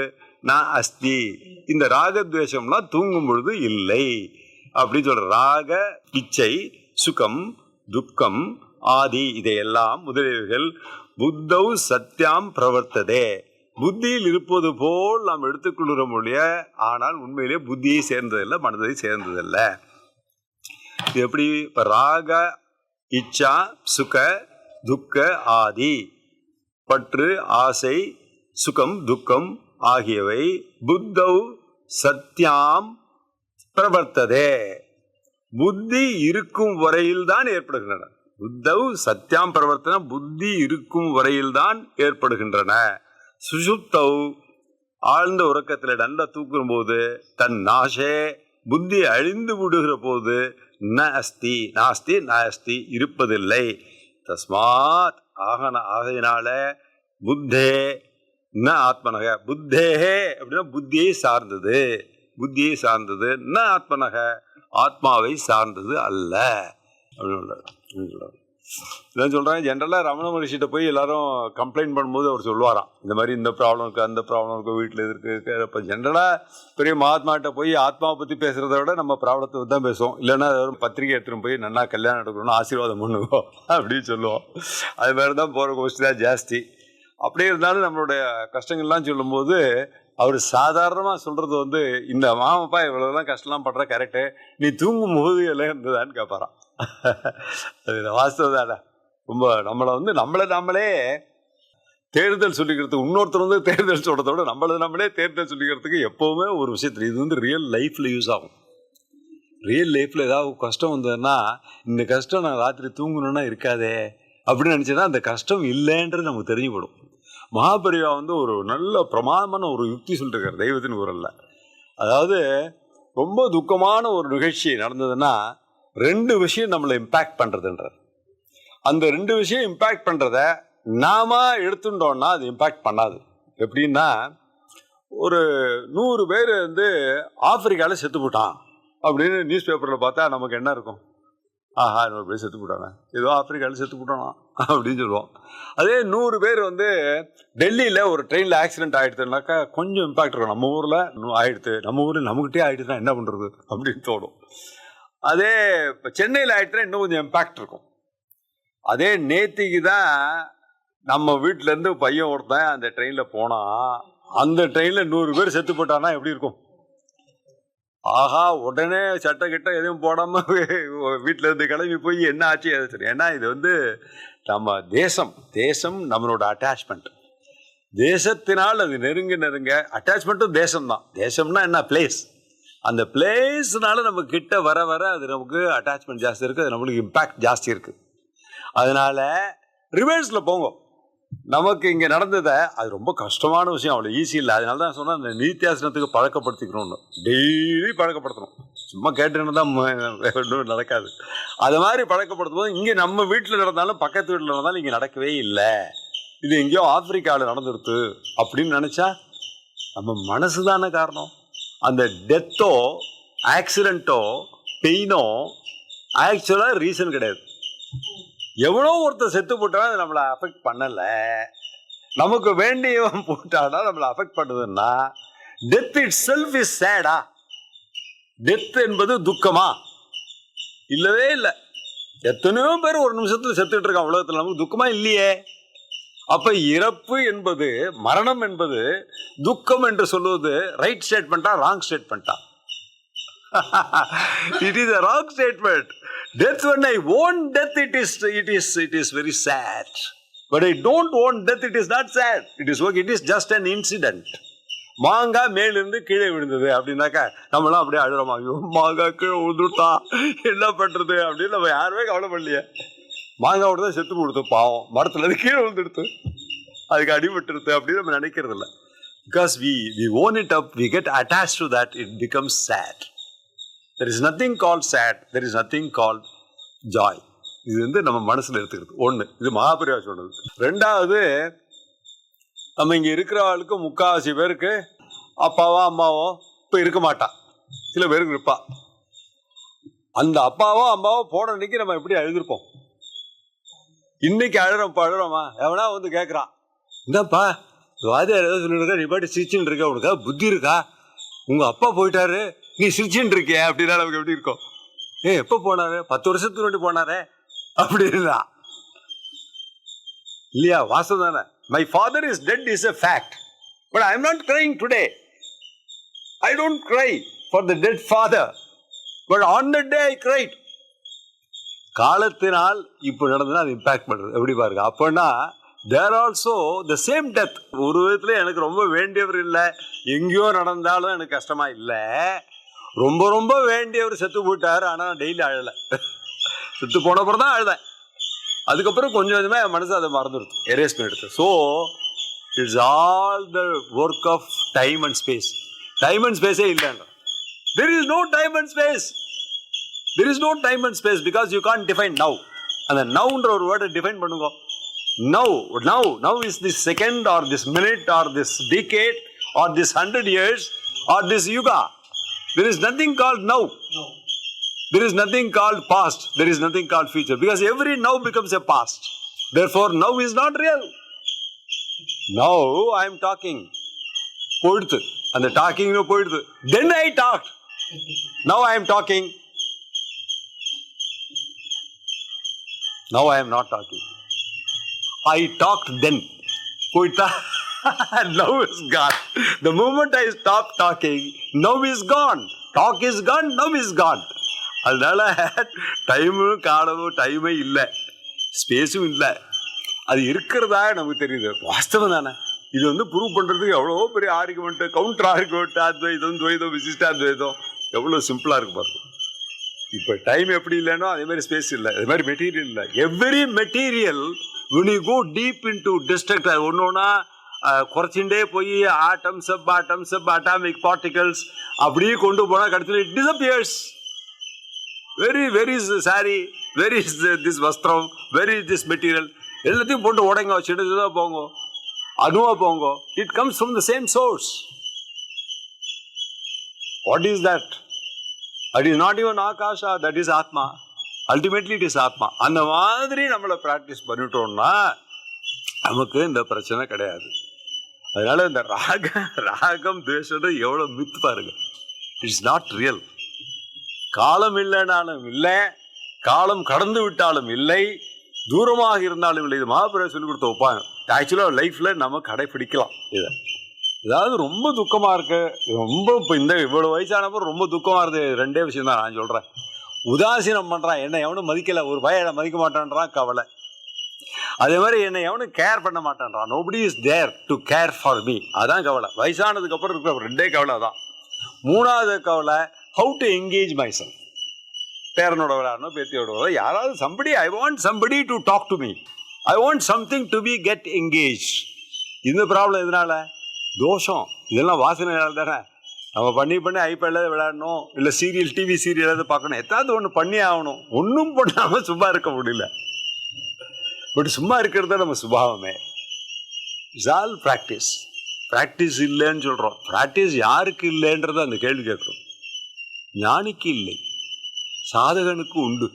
ந அஸ்தி, இந்த ராகத்வேஷம்லாம் தூங்கும் பொழுது இல்லை அப்படி சொல்ற. ராக இச்சை சுகம் துக்கம் ஆதி இதையெல்லாம் முதலியவைகள் புத்தௌ சத்யாம் பிரவர்த்ததே, புத்தியில் இருப்பது போல் நாம் எடுத்துக்கொள்கிற மொழிய, ஆனால் உண்மையிலே புத்தியை சேர்ந்ததில்லை, மனதை சேர்ந்ததில்லை. இது எப்படி? இப்ப ராக இச்சா சுக துக்க ஆதி, பற்று ஆசை சுகம் துக்கம் ஆகியவை புத்தௌ சத்யாம் பிரவர்த்ததே, புத்தி இருக்கும் வரையில் தான் ஏற்படுகின்றன. புத்தௌ சத்யாம் பிரவர்த்தன, புத்தி இருக்கும் வரையில் தான் ஏற்படுகின்றன. சுஷுப்தௌ ஆழ்ந்த உறக்கத்தில் நல்லா தூக்கும் போது, தன் நாசே புத்தி அழிந்து விடுகிற போது, ந அஸ்தி நாஸ்தி நாஸ்தி இருப்பதில்லை. தஸ்மாத் ஆகையினால புத்தே ந ஆத்மனக, புத்தேஹே அப்படின்னா புத்தியை சார்ந்தது, புத்தியை சார்ந்தது, ந ஆத்மனக ஆத்மாவை சார்ந்தது அல்ல அப்படின்னு இதான் சொல்கிறேன். ஜென்ரலாக ரமண மகரிஷிட்ட போய் எல்லாரும் கம்ப்ளைண்ட் பண்ணும்போது அவர் சொல்லுவாராம், இந்த மாதிரி இந்த ப்ராப்ளம் இருக்குது, அந்த ப்ராப்ளம் இருக்குது, வீட்டில் இருக்குது. இப்போ ஜென்ரலாக பெரிய மகாத்மாட்ட போய் ஆத்மாவை பற்றி பேசுகிறத விட நம்ம ப்ராப்ளத்தை தான் பேசுவோம். இல்லைன்னா பத்திரிகை எடுத்துகிட்டு போய் நல்லா கல்யாணம் எடுக்கணும்னு ஆசீர்வாதம் பண்ணுவோம் அப்படின்னு சொல்லுவோம். அது மாதிரி தான் போகிற கோஷ்டி தான் ஜாஸ்தி. அப்படியே இருந்தாலும் நம்மளுடைய கஷ்டங்கள்லாம் சொல்லும்போது அவர் சாதாரணமாக சொல்கிறது இந்த மாமப்பா இவ்வளோதான் கஷ்டம்லாம் படுற கரெக்டு, நீ தூங்கும் போது எல்லாம் இருந்ததான்னு கேட்பாரான். அது வாஸ்தவம் தானே. ரொம்ப நம்மளை நம்மளே தேர்தல் சொல்லிக்கிறதுக்கு இன்னொருத்தர் வந்து தேர்தல் சொல்றதோட நம்மளே தேர்தல் சொல்லிக்கிறதுக்கு எப்பவுமே ஒரு விஷயத்துல இது வந்து ரியல் லைஃப்ல யூஸ் ஆகும். ரியல் லைஃப்ல ஏதாவது கஷ்டம் வந்ததுன்னா, இந்த கஷ்டம் நான் ராத்திரி தூங்கணும்னா இருக்காதே அப்படின்னு நினைச்சேன்னா அந்த கஷ்டம் இல்லைன்றது நமக்கு தெரிஞ்சு போடும். மகாபெரிவா வந்து ஒரு நல்ல பிரமாதமான ஒரு யுக்தி சொல்லிருக்காரு தெய்வத்தின் குரல்ல. அதாவது ரொம்ப துக்கமான ஒரு நிகழ்ச்சி நடந்ததுன்னா 2 விஷயம் நம்மளை இம்பாக்ட் பண்றதுன்றார். அந்த 2 விஷயம் இம்பாக்ட் பண்றத நாம எடுத்துட்டோம்னா அது இம்பாக்ட் பண்ணாது. எப்படின்னா, ஒரு 100 பேர் வந்து ஆப்பிரிக்கால செத்து போட்டான் அப்படின்னு நியூஸ் பேப்பர்ல பார்த்தா நமக்கு என்ன இருக்கும்? ஆஹா, 100 பேர் செத்து போட்டானே, ஏதோ ஆப்பிரிக்கால செத்து போட்டானா அப்படின்னு சொல்லுவோம். அதே 100 பேர் வந்து டெல்லியில ஒரு ட்ரெயின்ல ஆக்சிடென்ட் ஆயிடுதுனாக்கா கொஞ்சம் இம்பாக்ட் இருக்கும். நம்ம ஊர்ல ஆயிடுது, நம்ம ஊர்ல நமக்கிட்டே ஆயிடுதுன்னா என்ன பண்றது அப்படின்னு தோணும். அதே இப்போ சென்னையில் ஆயிடுச்சுன்னா இன்னும் கொஞ்சம் இம்பாக்ட் இருக்கும். அதே நேத்திக்கு தான் நம்ம வீட்டிலேருந்து பையன் ஒருத்தன் அந்த ட்ரெயினில் போனால் அந்த ட்ரெயினில் 100 பேர் செத்து போட்டானா எப்படி இருக்கும்? ஆஹா, உடனே சட்டை கிட்ட எதுவும் போடாமல் வீட்டில் இருந்து கிளம்பி போய் என்ன ஆச்சு எது சரி. ஏன்னா இது வந்து நம்ம தேசம் நம்மளோட அட்டாச்மெண்ட். தேசத்தினால் அது நெருங்க அட்டாச்மெண்ட்டும் தேசம்தான். தேசம்னா என்ன? பிளேஸ். அந்த பிளேஸ்னால நம்ம கிட்ட வர அது நமக்கு அட்டாச்மெண்ட் ஜாஸ்தி இருக்குது, அது நம்மளுக்கு இம்பாக்ட் ஜாஸ்தி இருக்குது. அதனால ரிவர்ஸில் போங்க. நமக்கு இங்கே நடந்ததை அது ரொம்ப கஷ்டமான விஷயம், அவ்வளோ ஈஸி இல்லை. அதனால தான் சொன்னால் அந்த நிதித்தியாசனத்துக்கு பழக்கப்படுத்திக்கணும்னு, டெய்லி பழக்கப்படுத்தணும். சும்மா கேட்டுன்னு தான் ஒன்றும் நடக்காது. அது மாதிரி பழக்கப்படுத்தும் போது இங்கே நம்ம வீட்டில் நடந்தாலும் பக்கத்து வீட்டில் நடந்தாலும் இங்கே நடக்கவே இல்லை, இது எங்கேயோ ஆப்பிரிக்காவில் நடந்துருது அப்படின்னு நினச்சா நம்ம மனசு தானே காரணம். அந்த டெத்தோ ஆக்சிடென்ட்டோ பெயினோ ஆக்சுவலாக ரீசன் கிடையாது. எவ்வளோ ஒருத்தர் செத்து போட்டாலும் அது நம்மளை அஃபெக்ட் பண்ணலை. நமக்கு வேண்டியவன் போட்டானா நம்மளை அஃபெக்ட் பண்ணுதுன்னா டெத் இட் செல்ஃப் இஸ் சேடா? டெத் என்பது துக்கமா? இல்லவே இல்லை. எத்தனையோ பேர் ஒரு நிமிஷத்துல செத்துட்டு இருக்கான் உலகத்தில், நமக்கு துக்கமா இல்லையே. அப்ப இறப்பு என்பது, மரணம் என்பது துக்கம் என்று சொல்லுவது ரைட் ஸ்டேட்மெண்டா ராங் ஸ்டேட்மெண்டா? It is a wrong statement. Death, when I own death, it is very sad. But I don't own death, it is not sad. It is okay. It is just an incident. மாங்காய் மேலிருந்து கீழே விழுந்தது அப்படின்னாக்கா நம்மளாம் அப்படியே அழுறோமா, ஐயோ மாங்காய் கீழே விழுந்துட்டா என்ன பண்றது அப்படின்னு நம்ம யாருமே கவலைப்படலையே. மாங்காவோட தான் செத்து கொடுத்து பாவம், மரத்துல இருந்து கீழே விழுந்துடுத்து, அதுக்கு அடிபட்டுருது அப்படின்னு நம்ம நினைக்கிறது இல்லை. Because we own it up, we get attached to that, it becomes sad. There is nothing called sad, there is nothing called joy. இது வந்து நம்ம மனசுல எடுத்துக்கிறது ஒண்ணு. இது மகாபெரிவா சொன்னது. 2வது, நம்ம இங்க இருக்கிற ஆளுக்கு 3/4 பேருக்கு அப்பாவோ அம்மாவோ இப்ப இருக்க மாட்டா, சில பேருக்கு இருப்பா. அந்த அப்பாவோ அம்மாவோ போன அன்னைக்கு நம்ம எப்படி அழுதுருப்போம்? இன்னைக்கு அழுறோமா? எவனா வந்து கேட்கறான், இந்தாப்பா வாதியார் ஏதோ சொல்லிட்டு நீ பாட்டு சிரிச்சுன்னு இருக்க, உனக்கா புத்தி இருக்கா? உங்க அப்பா போயிட்டாரு, நீ சிரிச்சுன்னு இருக்கிய அப்படின்னா நமக்கு எப்படி இருக்கும்? எப்ப போனாரு? 10 வருஷத்துக்கு முன்னாடி போனாரே அப்படின்னா இல்லையா? வாசம் தானே. My father is dead is a fact, but I am not crying today. I don't cry for the dead father, but on the day I cried. காலத்தினால் இப்ப நடந்ததுன்னா அது இம்பாக்ட் பண்றது எப்படி பாருங்க. அப்பன்னா there also the same death. ஒரு விதத்துல எனக்கு ரொம்ப வேண்டியவர் இல்லை, எங்கேயோ நடந்தாலும் எனக்கு கஷ்டமா இல்லை. ரொம்ப ரொம்ப வேண்டியவர் செத்து போயிட்டாரு, ஆனா டெய்லி அழலை. செத்து போனப்பறம் தான் அழுதேன். அதுக்கப்புறம் கொஞ்சம் கொஞ்சமா என் மனசு அதை மறந்துடுது, எரேஸ் பண்ணிடுது. So it's all the work of time and space. Time and ஸ்பேஸே இல்லைங்க. There is no time and space. There is no time and space because you can't define now. And the nowன்ற ஒரு வேர்டை define பண்ணுங்க. Now is this second or this minute or this decade or this 100 years or this yuga. There is nothing called now. There is nothing called past. There is nothing called future because every now becomes a past. Therefore now is not real. Now I am talking. போயிடுது அந்த docking போயிடுது. Then I talked. Now I am talking. Now I am not talking. I talked then. Poita. Now is gone. The moment I stop talking, now is gone. Talk is gone, now is gone. அதனால டைமும் காலமும் டைமே இல்லை, ஸ்பேஸும் இல்லை. அது இருக்கிறதா நமக்கு தெரியுது. வாஸ்தவம் தானே. இது வந்து ப்ரூவ் பண்றதுக்கு எவ்வளவோ பெரிய ஆர்குமெண்ட், கவுண்டர் ஆர்குமெண்ட், அத்வைதம் துவைதம் விசிஷ்டாத்வைதம் எவ்வளவு சிம்பிளா இருக்கு பாருங்க. இப்ப டைம் எப்படி இல்லைன்னோ அதே மாதிரி ஸ்பேஸ் இல்லை, அதே மாதிரி மெட்டீரியல் இல்லை. Every material when you go deep into destruct, ஒன்னொன்னா குறைச்சுட்டே போய் ஆட்டம்ஸ் அட்டாமிக் பார்ட்டிகல்ஸ் அப்படியே கொண்டு போனா கடைசியில் it disappears. Very is sorry, very is this வஸ்திரம், வெரி இஸ் திஸ் மெட்டீரியல், எல்லாத்தையும் போட்டு உடைங்க, சின்னதாக போங்க, அணுவா போங்க. It comes from the same source. What is that? That is not even akasha, that is ஆத்மா. அல்டிமேட்லி இட் இஸ் ஆத்மா. அந்த மாதிரி நம்மளை பிராக்டிஸ் பண்ணிட்டோம்னா நமக்கு இந்த பிரச்சனை கிடையாது. அதனால இந்த ராகம் துவேஷம் எவ்வளவு மித்து பாருங்க. It's not real. காலம் இல்லைனாலும் இல்லை, காலம் கடந்து விட்டாலும் இல்லை, தூரமாக இருந்தாலும் இல்லை. இது மகாபுரா சொல்லி கொடுத்த உபாயம். ஆக்சுவலாக லைஃப்ல நம்ம கடைபிடிக்கலாம் இதை. ஏதாவது ரொம்ப துக்கமா இருக்கு, ரொம்ப இப்போ இந்த இவ்வளவு வயசானப்போ ரொம்ப துக்கமா இருக்கு, ரெண்டே விஷயம் தான் நான் சொல்றேன். உதாசீனம் பண்றான், என்னை எவனும் மதிக்கல, ஒரு பையன் மதிக்க மாட்டான்றான், கவலை. அதே மாதிரி என்னை எவனும் கேர் பண்ண மாட்டான்றான், nobody is there to care for me, அதான் கவலை. வயசானதுக்கு அப்புறம் இருக்கிற ரெண்டே கவலை தான். மூணாவது கவலை, how to engage myself. பேரனோட விளையாடணும், பேத்தியோட விளையாடணும், யாராவது somebody, I want somebody to talk to me, I want something to be get engaged. இந்த ப்ராப்ளம் எதனால? தோஷம். இதெல்லாம் வாசனையால் தானே. நம்ம பண்ணி ஐபேடில் விளையாடணும், இல்லை சீரியல், டிவி சீரியல் எதாவது பார்க்கணும், எதாவது ஒன்று பண்ணி ஆகணும். ஒன்றும் பண்ணாமல் சும்மா இருக்க முடியல. பட் சும்மா இருக்கிறது தான் நம்ம சுபாவமே. It's all practice. ப்ராக்டிஸ் இல்லைன்னு சொல்கிறோம். ப்ராக்டிஸ் யாருக்கு இல்லைன்றத அந்த கேள்வி கேட்குறோம். ஞானிக்கு இல்லை, சாதகனுக்கு உண்டு.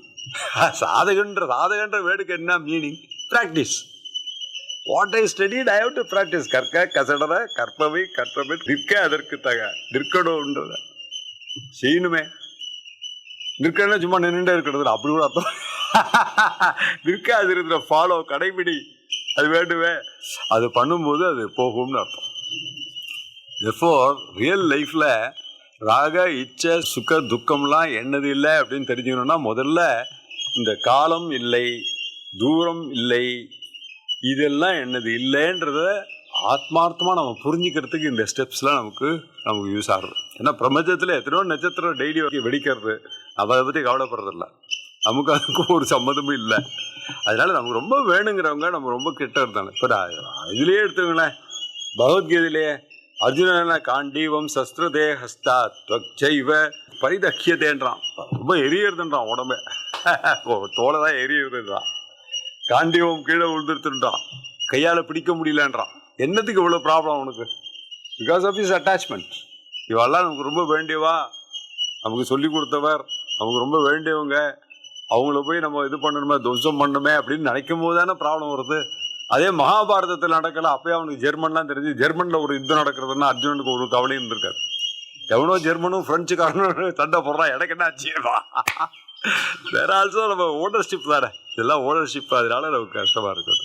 சாதகன்ற வேர்டுக்கு என்ன meaning? Practice. What I studied I have to practice. கற்க கசடர கற்பவை கற்றவை நிற்க அதற்கு தக நிற்கணும்ன்றத செய்யணுமே. நிற்கணும்னா சும்மா நின்றுட்டே இருக்கிறது அப்படி கூட அர்த்தம். நிற்க அது இருக்கிற ஃபாலோ, கடைபிடி, அது வேண்டுமே. அது பண்ணும்போது அது போகும்னு அர்த்தம். therefore ரியல் லைஃப்ல ராக இச்சை சுக துக்கம்லாம் என்னது இல்லை அப்படின்னு தெரிஞ்சுக்கணும்னா முதல்ல இந்த காலம் இல்லை, தூரம் இல்லை, இதெல்லாம் என்னது இல்லைன்றத ஆத்மார்த்தமாக நம்ம புரிஞ்சுக்கிறதுக்கு இந்த ஸ்டெப்ஸ்லாம் நமக்கு யூஸ் ஆகுது. ஏன்னா பிரபஞ்சத்தில் எத்தனையோ நட்சத்திரம் டெய்லி வெடிக்கிறது, நம்ம அதை பற்றி கவலைப்படுறதில்ல, நமக்கு அதுக்கும் ஒரு சம்மந்தமும் இல்லை. அதனால நமக்கு ரொம்ப வேணுங்கிறவங்க நம்ம ரொம்ப கிட்ட இருந்தாங்க. இப்போ இதுலேயே எடுத்துங்களேன், பகவத்கீதையிலேயே அர்ஜுனன காண்டீவம் சஸ்திரதே ஹஸ்தா துவச்சைவ பரிதக்கியதேன்றான். ரொம்ப எரியறதுன்றான், உடம்பே தோலை தான் எரியுதுன்றான். காண்டீவம் கீழே விழுந்துருத்துன்றான், கையால் பிடிக்க முடியலன்றான். என்னத்துக்கு இவ்வளோ ப்ராப்ளம் அவனுக்கு? Because of is attachment. இவெல்லாம் நமக்கு ரொம்ப வேண்டியவா, நமக்கு சொல்லி கொடுத்தவர், நமக்கு ரொம்ப வேண்டியவங்க, அவங்கள போய் நம்ம இது பண்ணணுமே, துவம்சம் பண்ணணுமே அப்படின்னு நினைக்கும் போது தானே ப்ராப்ளம் வருது. அதே மகாபாரதத்தில் நடக்கல, அப்பயே அவனுக்கு ஜெர்மன்லாம் தெரிஞ்சு, ஜெர்மனில் ஒரு யுத்தம் நடக்கிறதுன்னா அர்ஜுனனுக்கு ஒரு கவலையும் இருந்திருக்காரு. எவனோ ஜெர்மனும் பிரெஞ்சுக்காரனும் சண்டை போடுறான், எனக்கு என்ன ஆச்சுவா. வேற ஆல்சோ நம்ம ஓனர்ஷிப் தானே, இதெல்லாம் ஓனர்ஷிப். அதனால நமக்கு கஷ்டமா இருக்குது.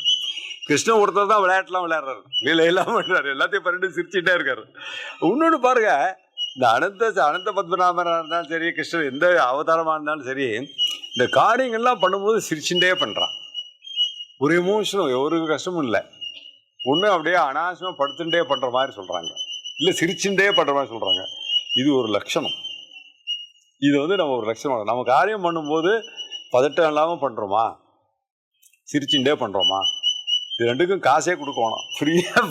கிருஷ்ணன் ஒருத்தர் தான் விளையாட்டுலாம் விளையாடுறாரு, லீலையெல்லாம் பண்ணுறாரு, எல்லாத்தையும் பண்ணிட்டு சிரிச்சுட்டே இருக்காரு. இன்னொன்று பாருங்க, இந்த அனந்த பத்மநாபனாக இருந்தாலும் சரி, கிருஷ்ணன் எந்த அவதாரமாக இருந்தாலும் சரி, இந்த காரியங்கள்லாம் பண்ணும்போது சிரிச்சுட்டே பண்ணுறான். ஒரு எமோஷனும் ஒரு கஷ்டமும் இல்லை. ஒன்று அப்படியே அனாவசியமாக படுத்துட்டே பண்ணுற மாதிரி சொல்கிறாங்க, இல்லை சிரிச்சுட்டே பண்ணுற மாதிரி சொல்கிறாங்க. இது ஒரு லட்சணம். இது நம்ம ஒரு லட்சணம். நம்ம காரியம் பண்ணும்போது பதட்டம் இல்லாமல் பண்ணுறோமா, சிரிச்சுட்டே பண்ணுறோமா, இது ரெண்டுக்கும் காசே கொடுக்கணும்.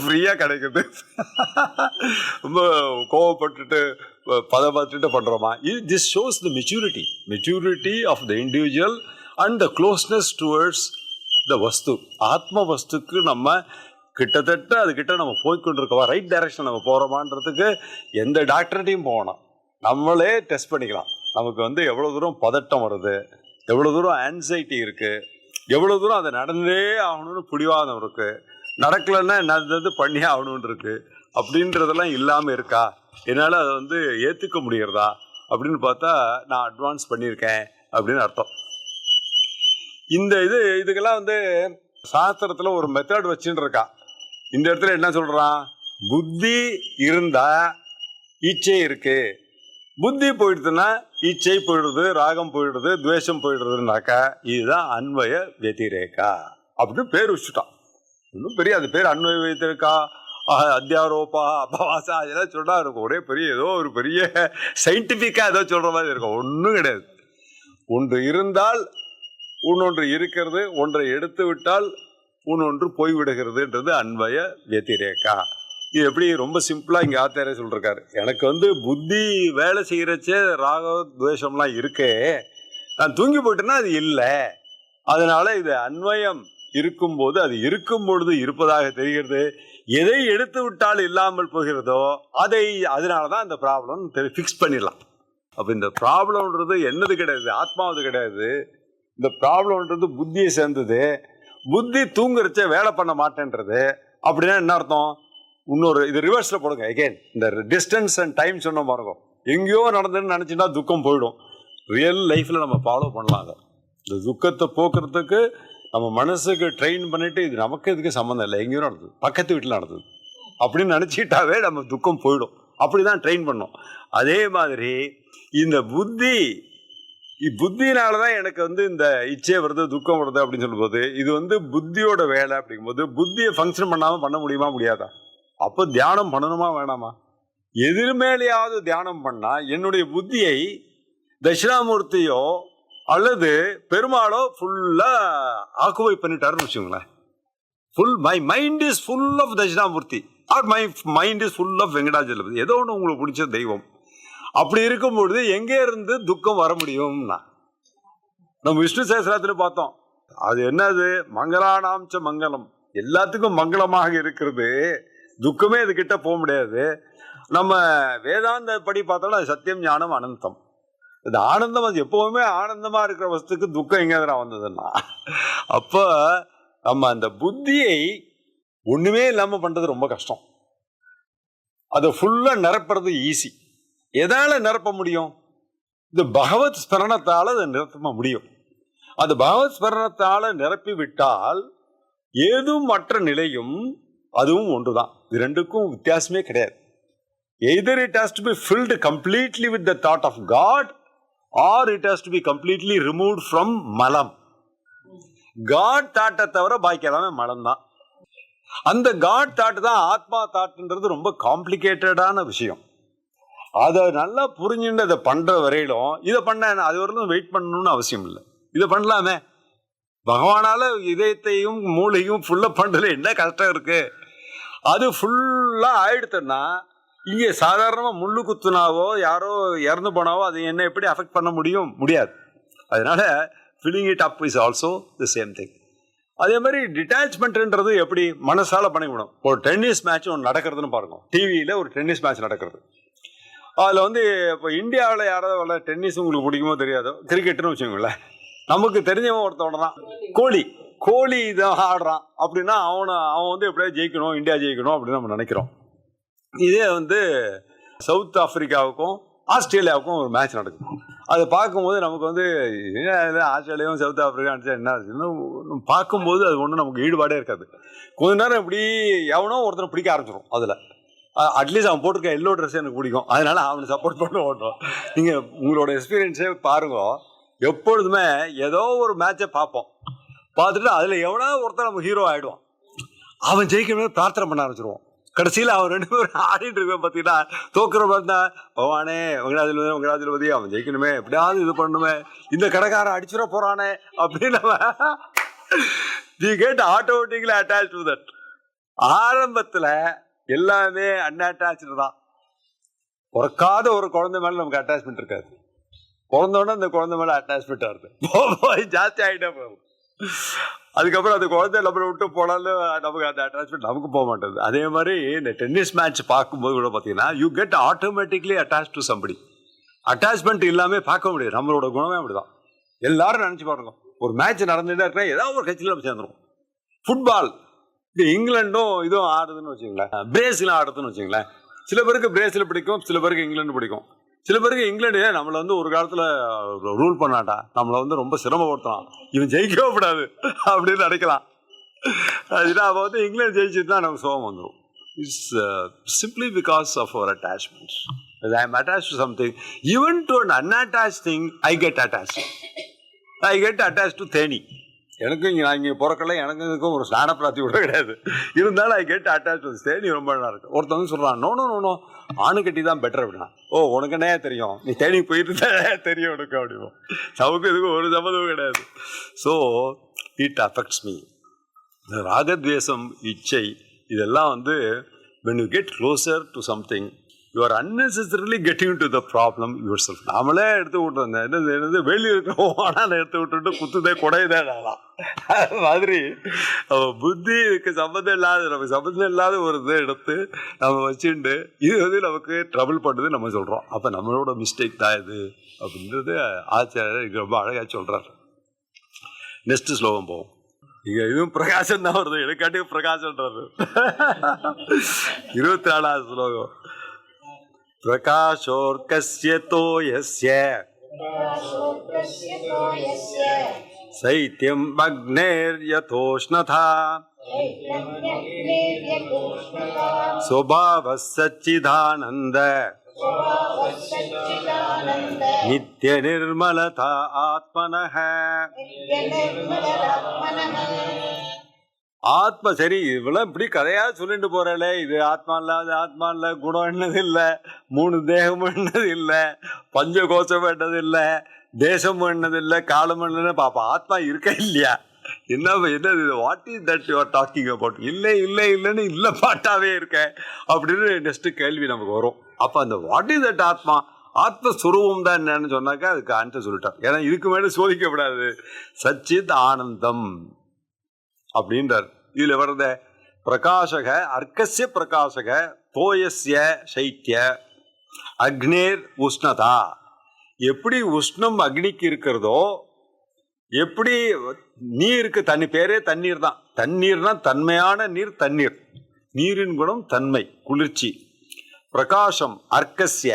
ஃப்ரீயாக கிடைக்குது. ரொம்ப கோவப்பட்டுட்டு பதப்பட்டுட்டு பண்ணுறோமா. This shows the maturity of the individual and the closeness towards the வஸ்து. ஆத்ம வஸ்துக்கு நம்ம கிட்டத்தட்ட அதுக்கிட்ட நம்ம போய்கொண்டிருக்கோம், ரைட் டைரக்ஷன் நம்ம போகிறோமான்றதுக்கு எந்த டாக்டர்கிட்டையும் போகணும், நம்மளே டெஸ்ட் பண்ணிக்கலாம். நமக்கு எவ்வளோ தூரம் பதட்டம் வருது, எவ்வளோ தூரம் ஆன்சைட்டி இருக்குது, எவ்வளோ தூரம் அதை நடந்தே ஆகணும்னு பிடிவாதம் இருக்குது, நடக்கலைன்னா நடந்தது பண்ணியே ஆகணும்னு இருக்குது, அப்படின்றதெல்லாம் இல்லாமல் இருக்கா, என்னால் அதை ஏற்றுக்க முடியறதா அப்படின்னு பார்த்தா நான் அட்வான்ஸ் பண்ணியிருக்கேன் அப்படின்னு அர்த்தம். இந்த இதுக்கெல்லாம் சாஸ்திரத்தில் ஒரு மெத்தட் வச்சுன்னு இருக்கா. இந்த இடத்துல என்ன சொல்கிறான், புத்தி இருந்தால் இச்சை இருக்கு, புத்தி போயிடுதுன்னா இச்சை போயிடுறது, ராகம் போயிடுறது, துவேஷம் போயிடுறதுனாக்கா இதுதான் அன்வய வெதிரேகா அப்படின்னு பேர் வச்சுட்டான். இன்னும் பெரிய அது பேர் அன்வய வைத்திருக்கா, அத்தியாரோபா, அபவாசா, அதெல்லாம் சொன்னா இருக்கும் ஒரே பெரிய ஏதோ ஒரு பெரிய சயின்டிபிக்கா ஏதோ சொல்ற மாதிரி இருக்கும். ஒன்றும் கிடையாது. ஒன்று இருந்தால் இன்னொன்று இருக்கிறது, ஒன்றை எடுத்து விட்டால் இன்னொன்று போய்விடுகிறதுன்றது அன்வய வத்திரேகா. இது எப்படி ரொம்ப சிம்பிளா இங்க ஆச்சாரிய சொல்றாரு. எனக்கு புத்தி வேலை செய்யறச்சே ராக துவேஷம்லாம் இருக்கே, நான் தூங்கி போயிட்டேன்னா அது இல்லை. அதனால இது அன்வயம் இருக்கும்போது அது இருக்கும் பொழுது இருப்பதாக தெரிகிறது. எதை எடுத்து விட்டால் இல்லாமல் போகிறதோ அதனாலதான் இந்த ப்ராப்ளம் ஃபிக்ஸ் பண்ணிடலாம். அப்ப இந்த ப்ராப்ளம்ன்றது என்னது கிடையாது, ஆத்மாவது கிடையாது. இந்த ப்ராப்ளம்ன்றது புத்தியை சேர்ந்தது. புத்தி தூங்குறச்ச வேலை பண்ண மாட்டேன்றது. அப்படின்னா என்ன அர்த்தம்? இன்னொரு இது ரிவர்ஸ்ல போடுங்க. அகைன் இந்த டிஸ்டன்ஸ் அண்ட் டைம் சொன்ன பாருங்க, எங்கேயோ நடந்துன்னு நினைச்சுன்னா துக்கம் போயிடும். ரியல் லைஃப்ல நம்ம ஃபாலோ பண்ணலாம். இந்த துக்கத்தை போக்குறதுக்கு நம்ம மனசுக்கு ட்ரெயின் பண்ணிட்டு இது நமக்கு இதுக்கு சம்மந்தம் இல்லை, எங்கேயும் நடந்தது, பக்கத்து வீட்டில் நடந்தது அப்படின்னு நினச்சிட்டாவே நம்ம துக்கம் போயிடும். அப்படிதான் ட்ரெயின் பண்ணோம். அதே மாதிரி இந்த புத்தினாலதான் எனக்கு இந்த இச்சை வருது, துக்கம் வருது அப்படின்னு சொல்லும்போது இது புத்தியோட வேலை. அப்படிங்கும்போது புத்தியை ஃபங்க்ஷன் பண்ணாம பண்ண முடியுமா, முடியாதா? அப்போ தியானம் பண்ணணுமா வேணாமா? எதிர் மேலேயாவது தியானம் பண்ணா என்னுடைய புத்தியை தட்சிணாமூர்த்தியோ அல்லது பெருமாளோ ஃபுல்லா ஆக்குபை பண்ணிட்டாருன்னு வச்சுங்களேன். My mind is full of Dakshinamurthy or my mind is full of Venkatachalapathy, ஏதோ ஒன்று உங்களுக்கு பிடிச்ச தெய்வம். அப்படி இருக்கும் பொழுது எங்கே இருந்து துக்கம் வர முடியும்னா, நம்ம விஷ்ணு சஹஸ்ரத்துல பார்த்தோம். அது என்னது? மங்களானாம்ச மங்களம், எல்லாத்துக்கும் மங்களமாக இருக்கிறது. துக்கமே இது கிட்ட போக முடியாது. நம்ம வேதாந்த படி பார்த்தோம்னா அது சத்தியம் ஞானம் அனந்தம். இது ஆனந்தம், அது எப்பவுமே ஆனந்தமா இருக்கிற வஸ்துக்கு துக்கம் எங்க வந்ததுன்னா, அப்ப நம்ம அந்த புத்தியை ஒண்ணுமே இல்லாம பண்றது ரொம்ப கஷ்டம். அதை ஃபுல்லா நிரப்புறது ஈஸி. எதால நிரப்ப முடியும்? இந்த பகவத் ஸ்மரணத்தால அதை நிரப்ப முடியும். அந்த பகவத் ஸ்மரணத்தால நிரப்பி விட்டால் ஏதும் மற்ற நிலையும் அதுவும் ஒன்றுதான். இது ரெண்டுக்கும் வித்தியாசமே கிடையாது. Either it has to be filled completely with the thought of God, or it has to be completely removed from malam. God thought தவிர பாக்கி எல்லாமே மலம் தான். அந்த God thought தான் ஆத்மா தாட்ன்றது ரொம்ப காம்ப்ளிகேட்டடான விஷயம். அதை நல்லா புரிஞ்சுட்டு அதை பண்ற வரையிலும் இதை பண்ண அது வரையிலும் வெயிட் பண்ணணும்னு அவசியம் இல்லை. இதை பண்ணலாமே. பகவானால இதயத்தையும் மூளையும் ஃபுல்லா பண்றதுல என்ன கஷ்டம் இருக்கு? அது ஃபுல்லா ஆயிடுத்துன்னா இங்கே சாதாரணமா முள்ளு குத்துனாவோ யாரோ இறந்து போனாவோ அது என்ன எப்படி அஃபெக்ட் பண்ண முடியும்? முடியாது. அதனால filling it up is also the same thing. அதே மாதிரி டிட்டாச்மெண்ட்ன்றது எப்படி மனசால பண்ணிக்கணும். ஒரு டென்னிஸ் மேட்ச் ஒன்று நடக்கிறதுன்னு பாருங்க. டிவியில ஒரு டென்னிஸ் மேட்ச் நடக்கிறது. அதில் இப்போ இந்தியாவில் யாராவது டென்னிஸ் உங்களுக்கு பிடிக்குமோ தெரியாதோ, கிரிக்கெட்டுன்னு வச்சுக்கோங்களேன். நமக்கு தெரிஞ்சவன் ஒருத்தவன தான் கோலி இதான் ஆடுறான் அப்படின்னா அவன் எப்படியா ஜெயிக்கணும், இந்தியா ஜெயிக்கணும் அப்படின்னு நம்ம நினைக்கிறோம். இதே சவுத் ஆப்பிரிக்காவுக்கும் ஆஸ்திரேலியாவுக்கும் ஒரு மேட்ச் நடக்கும். அதை பார்க்கும்போது நமக்கு ஆஸ்திரேலியாவும் சவுத் ஆப்பிரிக்கா என்ன ஆச்சுன்னு பார்க்கும்போது அது ஒன்றும் நமக்கு ஈடுபாடே இருக்காது. கொஞ்ச நேரம் இப்படி எவனோ ஒருத்தனை பிடிக்க ஆரம்பிச்சிடும். அதில் அட்லீஸ்ட் அவன் போட்டிருக்க எல்லோ ட்ரெஸ் எனக்கு பிடிக்கும், அதனால அவனை சப்போர்ட் பண்ண ஓட்டுறோம். நீங்கள் உங்களோட எக்ஸ்பீரியன்ஸே பாருங்க. எப்பொழுதுமே ஏதோ ஒரு மேட்சை பார்ப்போம். பார்த்துட்டு அதில் எவனோ ஒருத்தர் நம்ம ஹீரோ ஆகிடுவான். அவன் ஜெயிக்கணும்னு பிரார்த்தனை பண்ண ஆரம்பிச்சிருவோம். கடைசியில் அவன் 2 பேரும் ஆடிட்டு இருக்க பார்த்தீங்கன்னா தோக்குற பார்த்தா பகவானே வெங்கடாஜலபதி அவன் ஜெயிக்கணுமே, எப்படியாவது இது பண்ணணுமே, இந்த கடைக்காரன் அடிச்சுட போறானே அப்படின்னு we get automatically attached to that. ஆரம்பத்தில் எல்லாமே அன்அட்டாச்சு தான். பிறக்காத ஒரு குழந்தை மேல நமக்கு அட்டாச்மெண்ட் இருக்காது. பிறந்தோடனே அந்த குழந்தை மேல அட்டாச்மெண்ட் ஆகுது, ஜாஸ்தி ஆகிட்டே போகும். அதுக்கப்புறம் அந்த குழந்தை நம்மளை விட்டு போனாலும் நமக்கு அந்த அட்டாச்மெண்ட் நமக்கு போக மாட்டேங்குது. அதே மாதிரி இந்த டென்னிஸ் மேட்ச் பார்க்கும்போது கூட பார்த்தீங்கன்னா you get automatically attach to somebody. Attachment இல்லாமல் பார்க்க முடியாது. நம்மளோட குணமே அப்படிதான். எல்லாரும் நினைச்சு பாருங்க, ஒரு மேட்ச் நடந்துட்டே இருக்கிற ஏதாவது ஒரு கட்சியில் நம்ம சேர்ந்துடும். ஃபுட்பால் இங்கிலாண்டும் இதுவும் ஆடுதுன்னு வச்சுங்களேன், பிரேசிலும் ஆடுதுன்னு வச்சுங்களேன். சில பேருக்கு பிரேசில் பிடிக்கும், சில பேருக்கு இங்கிலாந்து பிடிக்கும். சில பேருக்கு இங்கிலாந்து நம்மளை ஒரு காலத்துல ரூல் பண்ணாட்டா, நம்மளை ரொம்ப சிரமப்படுத்தலாம், இவன் ஜெயிக்கவே கூடாது அப்படின்னு நினைக்கலாம். அவன் இங்கிலாந்து ஜெயிச்சுட்டு நமக்கு சோகம் வந்துடும். It's simply because of our attachment. I am attached to something. Even to an unattached thing I get attached. I get attached to தேனி. எனக்கும் இங்கே நான் இங்கே பிறக்கல, எனக்கும் ஒரு ஸ்நான பிராப்தி கூட கிடையாது. இருந்தாலும் I get attach with Theni. ரொம்ப நல்லா இருக்கு. ஒருத்தவங்க சொல்கிறான், நோ நோ நோ நோ, ஆணு கட்டி தான் பெட்டர் அப்படின்னா. ஓ, உனக்கு என்ன தெரியும், நீ தேனி போயிட்டு தான் தெரியும் உனக்கு அப்படிவோம். நமக்கு இதுக்கும் ஒரு சம்மந்தமும் கிடையாது. So it affects me. இந்த ராகத்வேஷம், இச்சை, இதெல்லாம் வந்து when you get closer to something, you are unnecessarily getting into the problem yourself. நாமளே எடுத்து விட்டுருந்தேன், என்னது வெளியே இருக்கிறோம் எடுத்து விட்டுட்டு குத்துதே குடையதே ஆகலாம். அது மாதிரி புத்தி இதுக்கு சம்மந்தம் இல்லாத, நமக்கு சம்மந்தம் இல்லாத ஒரு இதை எடுத்து நம்ம வச்சுட்டு இது வந்து நமக்கு ட்ரபிள் பண்ணுது நம்ம சொல்கிறோம். அப்போ நம்மளோட மிஸ்டேக் தான் இது அப்படின்றது ஆச்சாரியர் ரொம்ப அழகாக சொல்கிறார். நெக்ஸ்ட் ஸ்லோகம் போவோம். இங்க இதுவும் பிரகாசம் தான் வருது, எனக்காட்டி பிரகாசம்ன்றது. 24வது ஸ்லோகம். பிரகாஷோர்கஸ்ய தோயஸ்ய சைத்யம் அக்னேர்யதோஷ்ணதா ஸ்வபாவ சச்சிதானந்த நித்ய நிர்மலதா ஆத்மனஹ. ஆத்மா சரி, இவ்வளவு இப்படி கதையா சொல்லிட்டு போறாளே, இது ஆத்மா இல்ல, அது ஆத்மா இல்ல, குணம் என்னது இல்ல, 3 தேகம் என்னது இல்ல, பஞ்சகோஷம் என்னது இல்ல, தேசம் என்னது இல்ல, காலம் என்னது, பாப்பா ஆத்மா இருக்க இல்லையா, என்னது what is that you are talking about? இல்லை இல்லை இல்லைன்னு இல்ல பாட்டாவே இருக்க அப்படின்னு நெக்ஸ்ட் கேள்வி நமக்கு வரும். அப்ப அந்த வாட் இஸ் தட் ஆத்மா, ஆத்மஸ்வரூபம் தான் என்னன்னு சொன்னாக்கா அதுக்கு ஆன்சர் சொல்லிட்டார். ஏன்னா இதுக்கு மேலே சோதிக்கப்படாது. சச்சித் ஆனந்தம் அப்படின்றார். இதுல வர்றத பிரகாசக அர்க்கஸ்ய பிரகாசக தோயஸ்ய சைத்திய அக்னேர் உஷ்ணதா. எப்படி உஷ்ணம் அக்னிக்கு இருக்கிறதோ, எப்படி நீருக்கு தண்ணி, பேரே தண்ணீர் தான். தண்ணீர்னா தன்மையான நீர், தண்ணீர், நீரின் குணம் தன்மை, குளிர்ச்சி. பிரகாசம் அர்க்கஸ்ய,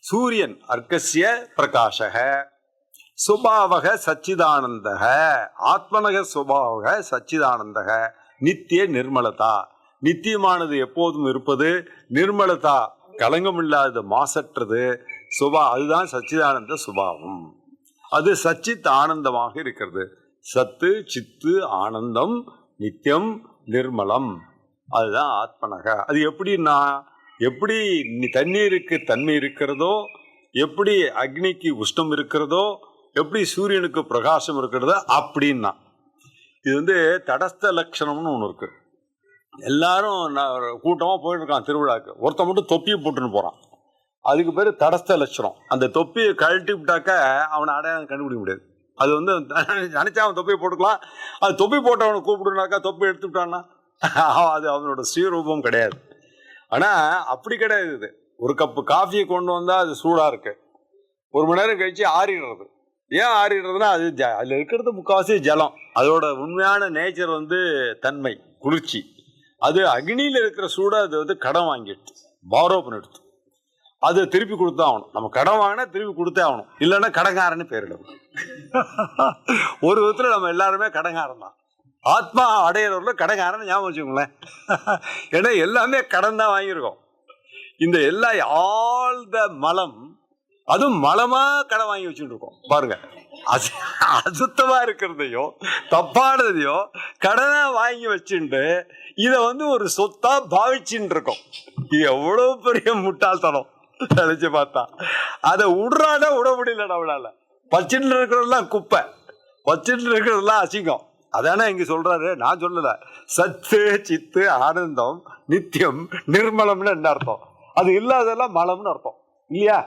சூரியன் அர்க்கஸ்ய பிரகாசக, சுபாவக சச்சிதானந்தக, ஆத்மனக சுபாவக சச்சிதானந்தக, நித்திய நிர்மலதா, நித்தியமானது எப்போதும் இருப்பது, நிர்மலதா களங்கமில்லாத மாசற்றது, சுபா அதுதான் சச்சிதானந்த சுபாவம். அது சச்சித் ஆனந்தமாக இருக்கிறது. சத்து சித்து ஆனந்தம் நித்தியம் நிர்மலம், அதுதான் ஆத்மனக. அது எப்படின்னா, எப்படி தண்ணீருக்கு தன்மை இருக்கிறதோ, எப்படி அக்னிக்கு உஷ்ணம் இருக்கிறதோ, எப்படி சூரியனுக்கு பிரகாசம் இருக்கிறதோ அப்படின்னா. இது வந்து தடஸ்த லட்சணம்னு ஒன்று இருக்கு. எல்லாரும் கூட்டமாக போயிட்டு இருக்கான் திருவிழாக்கு, ஒருத்த மட்டும் தொப்பியை போட்டுன்னு போறான், அதுக்கு பேர் தடஸ்த லட்சணம். அந்த தொப்பியை கழட்டி விட்டாக்க அவனை அடையாளம் கண்டுபிடிக்க முடியாது. அது வந்து நினைச்சா அவன் தொப்பியை போட்டுக்கலாம், அது தொப்பி போட்டவனை கூப்பிடுனாக்கா தொப்பி எடுத்து விட்டான்னா அது அவனோட சுயரூபம் கிடையாது. ஆனால் அப்படி கிடையாது. இது ஒரு கப்பு காஃபியை கொண்டு வந்தால் அது சூடாக இருக்கு, 1 மணி நேரம் கழிச்சு ஆறிடுறது. ஏன் ஆறிடுறதுன்னா அது அதில் இருக்கிறது முக்கால்வாசி ஜலம். அதோட உண்மையான நேச்சர் வந்து தன்மை, குளிர்ச்சி. அது அக்னியில் இருக்கிற சூடை அது வந்து கடன் வாங்கிடுது, பாரோ பண்ணிடுது. அது திருப்பி கொடுத்தா ஆகணும். நம்ம கடன் வாங்கினா திருப்பி கொடுத்தே ஆகணும், இல்லைன்னா கடங்காரன்னு பேரிடும். ஒரு விதத்தில் நம்ம எல்லாருமே கடங்காரன் தான். ஆத்மா அடையிறவர்கள் கடங்காரன்னு ஞாபகம் வச்சுக்கோங்களேன். ஏன்னா எல்லாமே கடன் தான் வாங்கியிருக்கோம். இந்த எல்லா ஆல் த மலம், அதுவும் மலமா கடன் வாங்கி வச்சுட்டு இருக்கோம் பாருங்க. அசுத்தமா இருக்கிறதையோ தப்பானதையோ கடனா வாங்கி வச்சுட்டு இதை வந்து ஒரு சொத்தா பாவிச்சுட்டு இருக்கோம். இது எவ்வளவு பெரிய முட்டாள்தனம் நினைச்சு பார்த்தா. அதை விடுறானா விட முடியல நம்மளால. பச்சிட்டு இருக்கிறதெல்லாம் குப்பை, பச்சிட்டு இருக்கிறதெல்லாம் அசிங்கம். அதானே இங்க சொல்றாரு, நான் சொல்லல. சத்து சித்து ஆனந்தம் நித்தியம் நிர்மலம்னு என்ன அர்த்தம்? அது இல்லாதெல்லாம் மலம்னு அர்த்தம் இல்லையா?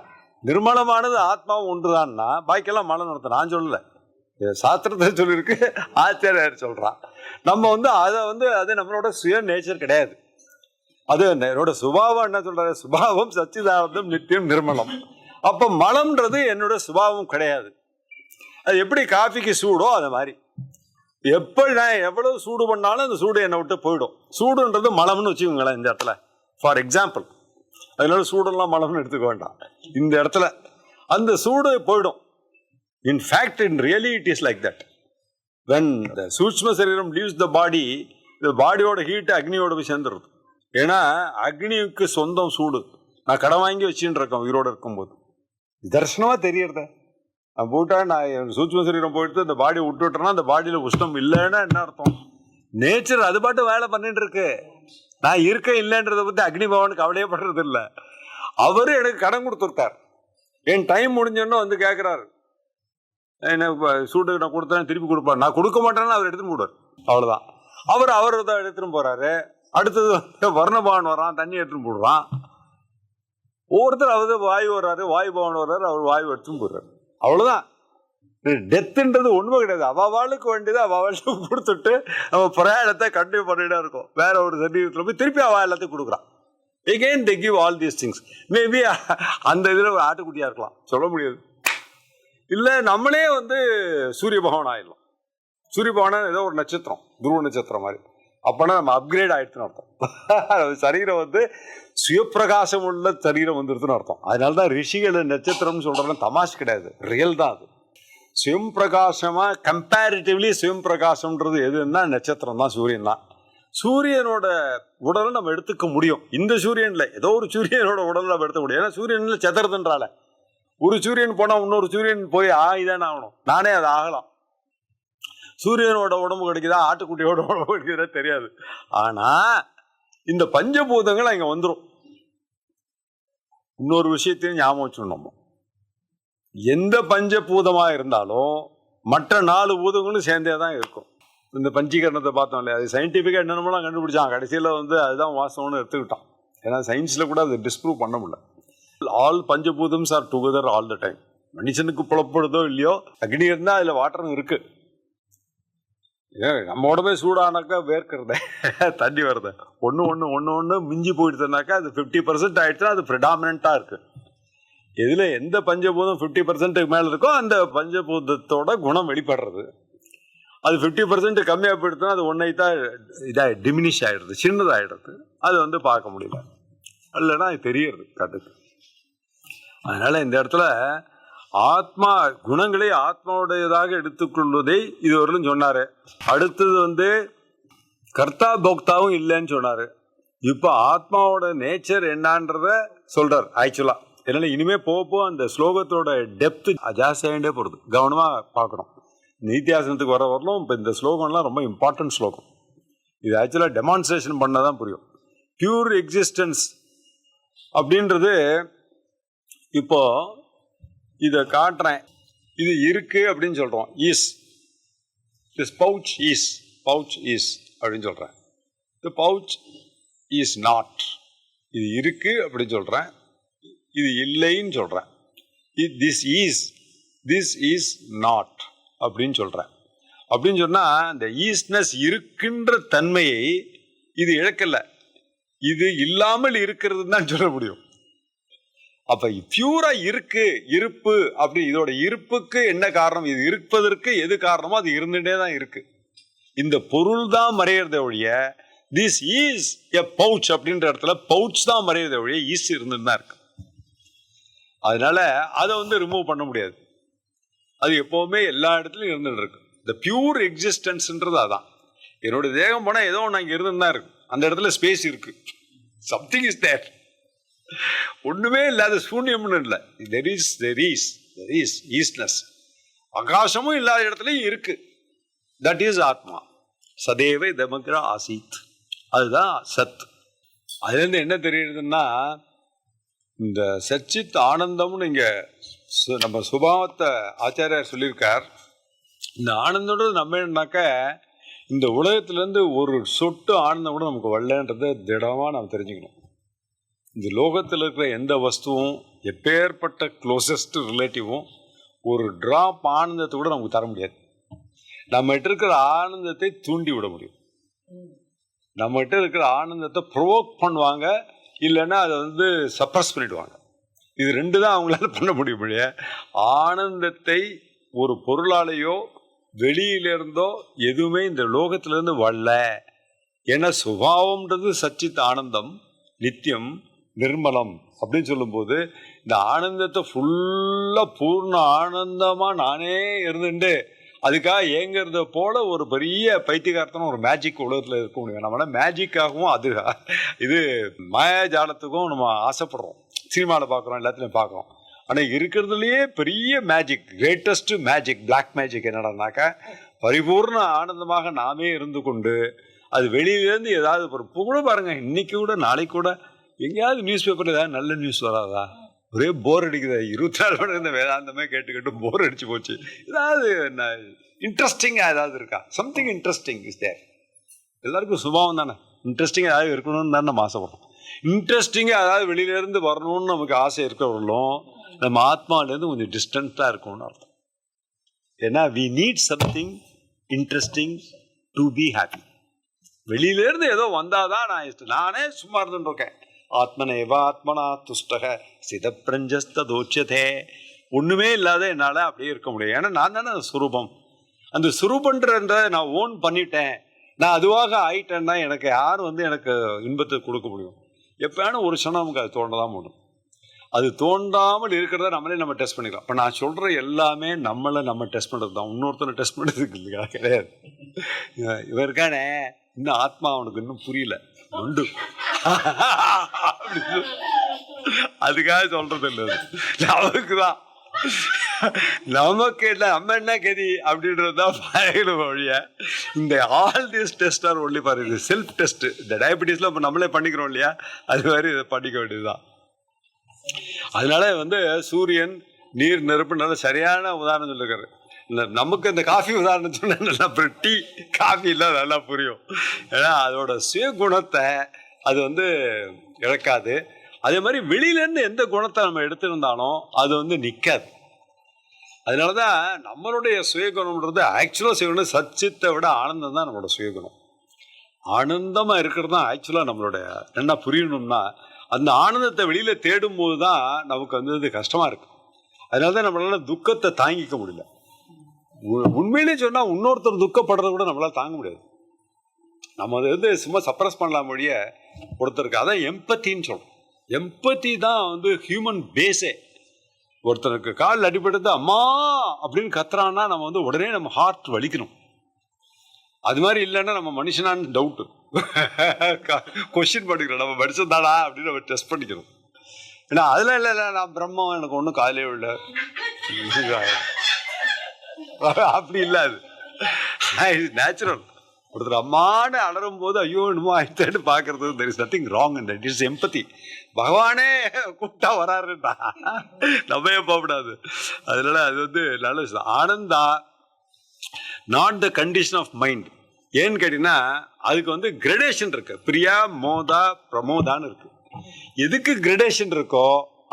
நிர்மலமானது ஆத்மாவும் ஒன்றுதான்னா பாக்கியெல்லாம் மலம் அர்த்தம். நான் சொல்லல, சாஸ்திரத்தை சொல்லியிருக்கு, ஆச்சாரியர் சொல்றான். நம்ம வந்து அதை வந்து அது நம்மளோட சுய நேச்சர் கிடையாது. அது என்னோட சுபாவம். என்ன சொல்றாரு? சுபாவம் சச்சிதானந்தம் நித்தியம் நிர்மலம். அப்ப மலம்ன்றது என்னோட சுபாவம் கிடையாது. அது எப்படி காஃபிக்கு சூடோ அது மாதிரி, எப்படி நான் எவ்வளவு சூடு பண்ணாலும் அந்த சூடு என்னை விட்டு போயிடும். சூடுன்றது மலம்னு வச்சுக்கோங்களேன் இந்த இடத்துல, ஃபார் எக்ஸாம்பிள். அதனால சூடெல்லாம் மலம்னு எடுத்துக்க வேண்டாம். இந்த இடத்துல அந்த சூடு போயிடும். In fact, in really it is like that. When the சூட்ச்ம சரீரம் லீவ்ஸ் த பாடி, இந்த பாடியோட ஹீட் அக்னியோட போய் சேர்ந்துருது. ஏன்னா அக்னிக்கு சொந்தம் சூடு. நான் கடன் வாங்கி வச்சுட்டு இருக்கேன் உயிரோடு இருக்கும்போது. தர்சனமா தெரியறத நான் போட்டா நான் சூட்சும சரீரம் போயிட்டு இந்த பாடி விட்டுட்டேன்னா அந்த பாடியில உஷ்ணம் இல்லைன்னா என்ன அர்த்தம்? நேச்சர் அது பாட்டு வேலை பண்ணிட்டு இருக்கு. நான் இருக்க இல்லைன்றதை பத்தி அக்னி பகவான் கவலையே பண்றது இல்லை. அவரு எனக்கு கடன் கொடுத்துருக்கார். என் டைம் முடிஞ்சோன்னு வந்து கேட்கிறாரு, என்ன சூட்டு நான் கொடுத்தேன் திருப்பி கொடுப்பாரு. நான் கொடுக்க மாட்டேன்னு அவர் எடுத்துன்னு போடுவார். அவ்வளவுதான். அவர் தான் எடுத்துன்னு போறாரு. அடுத்தது வர்ண பகவான் வர்றான், தண்ணி எடுத்துன்னு போடுறான். ஒவ்வொருத்தர் அவது வாயு வர்றாரு, வாயு பகவான் வர்றாரு, அவர் வாயு எடுத்துன்னு போடுறாரு. அவ்வளவுதான். டெத்துன்றது ஒண்ணுமே கிடையாது. அவளுக்கு வேண்டியது அவளுக்கு கொடுத்துட்டு நம்ம பிரயாணத்தை கண்டினியூ பண்ணிட்டே இருக்கோம். வேற ஒரு சரீரத்துல போய் திருப்பி அவ எல்லாத்தையும் கொடுக்குறான். Again they give all these things. Maybe அந்த இதுல ஒரு ஆட்டுக்குட்டியா இருக்கலாம், சொல்ல முடியாது. இல்ல நம்மளே வந்து சூரிய பகவான் ஆயிடலாம். சூரிய பகவான் ஏதோ ஒரு நட்சத்திரம், துருவ நட்சத்திரம் மாதிரி. அப்பனா நம்ம அப்கிரேட் ஆயிடுச்சுன்னு அர்த்தம். சரீரம் வந்து சுயப்பிரகாசம் உள்ள சரீரம் வந்துருதுன்னு அர்த்தம். அதனாலதான் ரிஷிகள் நட்சத்திரம்னு சொல்றதுன்னா தமாஷ் கிடையாது, ரியல் தான் அது. சுயம் பிரகாசமா கம்பேரிட்டிவ்லி சுயம் பிரகாசம்ன்றது எதுன்னா நட்சத்திரம் தான், சூரியன் தான். சூரியனோட உடலை நம்ம எடுத்துக்க முடியும். இந்த சூரியன்ல ஏதோ ஒரு சூரியனோட உடலை நம்ம எடுத்துக்க முடியும். ஏன்னா சூரியன்ல செதறதுன்றால ஒரு சூரியன் போனா இன்னொரு சூரியன் போய் இதானே ஆகணும். நானே அது ஆகலாம். சூரியனோட உடம்பு கிடைக்குதா ஆட்டுக்குட்டியோட உடம்பு கிடைக்குதா தெரியாது. ஆனா இந்த பஞ்சபூதங்கள் அங்க வந்துடும். இன்னொரு விஷயத்தையும் ஞாபகம் வச்சுக்கணும், நம்ம எந்த பஞ்சபூதமா இருந்தாலும் மற்ற 4 பூதங்களும் சேர்ந்தே தான் இருக்கும். இந்த பஞ்சீகரணத்தை பார்த்தோம் இல்லையா, அது சயின்டிஃபிக்கா என்னென்னலாம் கண்டுபிடிச்சான். கடைசியில் வந்து அதுதான் வாஸ்தவம்னு எடுத்துக்கிட்டான். ஏன்னா சயின்ஸ்ல கூட அதை டிஸ்ப்ரூவ் பண்ண முடியல. ஆல் பஞ்சபூதம்ஸ் are together all the time. மனுஷனுக்கு புலப்படுதோ இல்லையோ, அக்னி இருந்தா அதுல வாட்டரும் இருக்கு. நம்ம உடம்பே சூடானாக்கா வேர்க்கிறத தண்ணி வருது. ஒன்று மிஞ்சி போயிடுதுனாக்கா அது 50% ஆயிடுச்சுன்னா அது ப்ரிடாமினண்டா இருக்கு. இதுல எந்த பஞ்சபூதம் 50% மேல இருக்கோ அந்த பஞ்சபூதத்தோட குணம் வெளிப்படுறது. அது 50% கம்மியாக போயிடுதுன்னா அது ஒன்றை டிமினிஷ் ஆயிடுது, சின்னதாயிடுது. அது வந்து பார்க்க முடியல, இல்லைன்னா அது தெரியறது கட்டுக்கு. அதனால இந்த இடத்துல ஆத்மா குணங்களை ஆத்மாவுடையதாக எடுத்துக்கொள்வதை இதுவரையிலும் சொன்னாரு. அடுத்தது வந்து கர்த்தா போக்தாவும் இல்லைன்னு சொன்னாரு. இப்ப ஆத்மாவோட நேச்சர் என்னன்றத சொல்றார் ஆக்சுவலா. அதனால இனிமே போக அந்த ஸ்லோகத்தோட டெப்த் ஜாஸ்தி ஆகிட்டே போறது, கவனமா பார்க்கணும். நீத்தியாசனத்துக்கு வரலும் இப்போ இந்த ஸ்லோகம்லாம் ரொம்ப இம்பார்ட்டன்ட் ஸ்லோகம். இது ஆக்சுவலாக டெமான்ஸ்ட்ரேஷன் பண்ணாதான் புரியும். பியூர் எக்ஸிஸ்டன்ஸ் அப்படின்றது இப்போ இதை காட்டுறேன், இது இருக்கு அப்படின்னு சொல்றோம். ஈஸ் திஸ் பவுச் ஈஸ் அப்படின்னு சொல்றேன். தி பவுச் இஸ் நாட். இது இருக்கு அப்படின்னு சொல்றேன், இது இல்லைன்னு சொல்றேன். திஸ் இஸ் நாட் அப்படின்னு சொல்றேன். அப்படின்னு சொன்னா இந்த ஈஸ்ட்னஸ் இருக்கின்ற தன்மையை இது இழக்கல, இது இல்லாமல் இருக்கிறதுன்னு தான் சொல்ல முடியும். அப்ப பியூரா இருக்கு, இருப்பு அப்படி. இதோட இருப்புக்கு என்ன காரணம்? இது இருப்பதற்கு எது காரணமோ அது இருந்துட்டே தான் இருக்கு. இந்த பொருள் தான் மறையறத ஒழிய திஸ் இஸ் எ பவுச் அப்படின்ற இடத்துல பவுச் தான் மறையறத ஒழிய ஈஸ் இருந்துட்டு தான் இருக்கு. அதனால அதை வந்து ரிமூவ் பண்ண முடியாது. அது எப்பவுமே எல்லா இடத்துலயும் இருந்துட்டு இருக்கு. இந்த பியூர் எக்ஸிஸ்டன்ஸ்ன்றது அதான். என்னோட தேகம் போனா ஏதோ ஒன்று அங்கே இருந்துன்னு தான் இருக்கு. அந்த இடத்துல ஸ்பேஸ் இருக்கு, சம்திங் இஸ் தேர். ஒண்ணுமே இல்லாத சூன்யம்னு இல்லை. There is ஈஸ்ட்னஸ். ஆகாசமும் இல்லாத இடத்துலயும் இருக்கு. தட் இஸ் ஆத்மா. சதேவை தமக்ர ஆசீத், அதுதான் சத். அதுல இருந்து என்ன தெரியுதுன்னா, இந்த சச்சித் ஆனந்தம்னு இங்க நம்ம சுபாவத்தை ஆச்சாரியார் சொல்லியிருக்கார். இந்த ஆனந்தம்ன்றது நம்ம என்னன்னாக்க இந்த உலகத்துல இருந்து ஒரு சொட்டு ஆனந்தம் கூட நமக்கு வரலன்றதை திடமா நம்ம தெரிஞ்சுக்கணும். இந்த லோகத்தில் இருக்கிற எந்த வஸ்துவும், எப்பேற்பட்ட க்ளோசஸ்ட் ரிலேட்டிவும் ஒரு டிராப் ஆனந்தத்தை கூட நமக்கு தர முடியாது. நம்மகிட்ட இருக்கிற ஆனந்தத்தை தூண்டி விட முடியும். நம்மகிட்ட இருக்கிற ஆனந்தத்தை ப்ரொவோக் பண்ணுவாங்க, இல்லைன்னா அதை வந்து சப்ரஸ் பண்ணிடுவாங்க. இது ரெண்டு தான் அவங்களால பண்ண முடியும். ஆனந்தத்தை ஒரு பொருளாலேயோ வெளியிலிருந்தோ எதுவுமே இந்த லோகத்திலிருந்து வரல. ஏன்னா சுபாவம்ன்றது சச்சித் ஆனந்தம், நித்தியம், நிர்மலம் அப்படின்னு சொல்லும்போது இந்த ஆனந்தத்தை ஃபுல்லா பூர்ண ஆனந்தமா நானே இருந்துட்டு அதுக்காக ஏங்கிறத போல ஒரு பெரிய பைத்தியகாரத்தனம் ஒரு மேஜிக் உலகத்துல இருக்க முடியும். நம்மள மேஜிக்காகவும் அது இது மாயாஜாலத்துக்கும் நம்ம ஆசைப்படுறோம். சினிமாவில் பார்க்குறோம், எல்லாத்துலையும் பார்க்குறோம். ஆனா இருக்கிறதுலயே பெரிய magic, greatest magic, black magic என்னடானாக்கா, பரிபூர்ண ஆனந்தமாக நாமே இருந்து கொண்டு அது வெளியிலேருந்து ஏதாவது கூட பாருங்க, இன்னைக்கு கூட நாளைக்கு கூட எங்கேயாவது நியூஸ் பேப்பர்ல ஏதாவது நல்ல நியூஸ் வராதா? ஒரே போர் அடிக்குது. 24 மணி இந்த வேதாந்தமே கேட்டு போர் அடிச்சு போச்சு. ஏதாவது இன்ட்ரெஸ்டிங்கா ஏதாவது இருக்கா? Something interesting is there. எல்லாருக்கும் சுபாவம் தானே, இன்ட்ரெஸ்டிங்கா ஏதாவது இருக்கணும்னு தானே நம்ம ஆசைப்படுறோம். இன்ட்ரெஸ்டிங்கா அதாவது வெளியில இருந்து வரணும்னு நமக்கு ஆசை இருக்கிறவர்களும் நம்ம ஆத்மாவிலேருந்து கொஞ்சம் டிஸ்டன்ஸா இருக்கும்னு அர்த்தம். ஏன்னா we need something interesting to be happy. வெளியில இருந்து ஏதோ வந்தாதான் நானே சும்மா இருந்துட்டு இருக்கேன். ஆத்மனேவா ஆத்மனா துஷ்டக சிதப்பிரஞ்சஸ்தோட்சதே. ஒண்ணுமே இல்லாத என்னால அப்படியே இருக்க முடியும். ஏன்னா நான் தானே சுரூபம். அந்த சுரூபன்றத நான் ஓன் பண்ணிட்டேன், நான் அதுவாக ஆயிட்டேன்னா எனக்கு யார் எனக்கு இன்பத்தை கொடுக்க முடியும்? எப்பயான ஒரு க்ஷணம் நமக்கு அது தோன்றதான் முடியும். அது தோன்றாமல் இருக்கிறத நம்ம டெஸ்ட் பண்ணிக்கலாம். இப்போ நான் சொல்ற எல்லாமே நம்ம டெஸ்ட் பண்றது தான், இன்னொருத்தனை டெஸ்ட் பண்றதுக்கு இல்லையா? கிடையாது. இவருக்கானே இன்னும் ஆத்மா அவனுக்கு இன்னும் புரியல உண்டு, அதுக்காக சொல்றது இல்லை. நமக்குதான் நமக்கு நம்ம என்ன கதி அப்படின்றதுதான் பயணம் வழிய. இந்த all this test or only for இது செல்ஃப் டெஸ்ட். இந்த டயபிட்டிஸ்ல இப்போ நம்மளே பண்ணிக்கிறோம் இல்லையா, அது மாதிரி இதை பண்ணிக்க வேண்டியதுதான். அதனால சூரியன், நீர், நெருப்பு நல்ல சரியான உதாரணம் சொல்லிருக்காரு. நமக்கு இந்த காஃபி உதாரணம் சொன்னா நல்லா, அப்புறம் டீ காஃபி எல்லாம் நல்லா புரியும். ஏன்னா அதோட சுய குணத்தை அது இழக்காது. அதே மாதிரி வெளியிலேருந்து எந்த குணத்தை நம்ம எடுத்திருந்தாலும் அது நிற்காது. அதனாலதான் நம்மளுடைய சுயகுணம்ன்றது ஆக்சுவலாக சுயகுணம் சச்சித்தை விட ஆனந்தம் தான் நம்மளோட சுயகுணம். ஆனந்தமாக இருக்கிறது தான் ஆக்சுவலாக நம்மளுடைய. என்ன புரியணும்னா, அந்த ஆனந்தத்தை வெளியில தேடும் போது தான் நமக்கு இது கஷ்டமா இருக்கு. அதனாலதான் நம்மளால துக்கத்தை தாங்கிக்க முடியல. உண்மையிலே சொன்னா இன்னொருத்தர் துக்கப்படுறத கூட நம்மளால தாங்க முடியாது. நம்ம அதை சும்மா சப்ரஸ் பண்ணலாம் மொழிய ஒருத்தருக்கு. அதான் எம்பத்தின்னு சொல்றோம். எம்பத்தி தான் ஹியூமன் பேஸே. ஒருத்தருக்கு கால் அடிபடுது அம்மா அப்படின்னு கத்துறான்னா நம்ம உடனே நம்ம ஹார்ட் வலிக்கணும். அது மாதிரி இல்லைன்னா நம்ம மனுஷனான்னு டவுட்டு, கொஸ்டின் பண்ணிக்கிறோம். நம்ம மனுஷன் தானா அப்படின்னு நம்ம டெஸ்ட் பண்ணிக்கிறோம். ஏன்னா அதெல்லாம் இல்லை, நான் பிரம்மம், எனக்கு ஒன்றும் காலையே இல்லை, அப்படி இல்லை. அது நேச்சுரல். ஒருத்தர் அம்மானு அலரும் போது ஐயோ என்னமோ ஆயிடுத்தேன்னு பாக்குறது, there is nothing wrong in that. It is empathy. பகவானே கூப்பிட்டா வராருடா, நம்ம போகக்கூடாது. அதனால அது நல்ல விஷயம். ஆனந்தா not the condition of mind. ஏன்னு கேட்டீங்கன்னா அதுக்கு கிரடேஷன் இருக்கு. பிரியா, மோதா, பிரமோதான்னு இருக்கு. எதுக்கு கிரடேஷன் இருக்கோ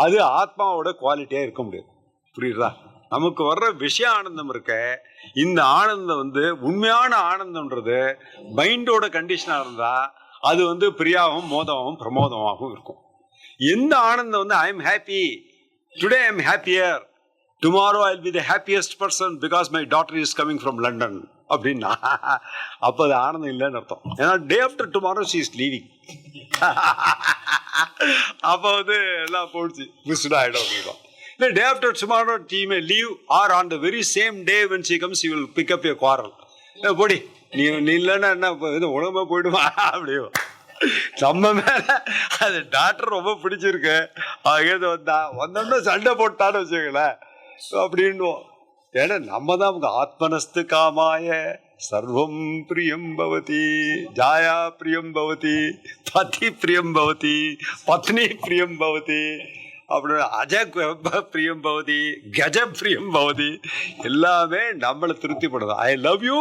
அது ஆத்மாவோட குவாலிட்டியா இருக்க முடியாது. புரியுதா? நமக்கு வர்ற விஷய ஆனந்தம் இருக்க, இந்த ஆனந்தம் உண்மையான ஆனந்தம்ன்றது மைண்டோட கண்டிஷனா இருந்தா அது பிரியாவும், மோதமும், பிரமோதமாகவும் இருக்கும். எந்த ஆனந்தம் I am happy today, I am happier, tomorrow I will be the happiest person because my daughter is coming from London அப்படின்னா அப்ப அது ஆனந்தம் இல்லைன்னு அர்த்தம். ஏன்னா day after tomorrow she is leaving. அப்ப எல்லாம் போடுச்சு, மிஸ்டு ஆயிடும் அப்படின்னா. The day after tomorrow she may leave, or on the very same day when she comes, she will pick up a quarrel. போடி நீ இல்லைன்னா என்ன உணவுமா போயிடுமா அப்படியோ. நம்ம மேல அது டாக்டர் ரொம்ப பிடிச்சிருக்கு, வந்தோம்னா சண்டை போட்டான்னு வச்சுக்கல அப்படின்னு. ஏன்னா நம்ம தான் ஆத்மனஸ்து காமாய சர்வம் பிரியம் பவதி, ஜாயா பிரியம் பவதி, பதி பிரியம் பவதி, பத்னி பிரியம் பவதி, அப்படின்னு அஜ பிரியம் பவதி, கஜ பிரியம் பவதி, எல்லாமே நம்மளை திருப்திப்படுது. I love you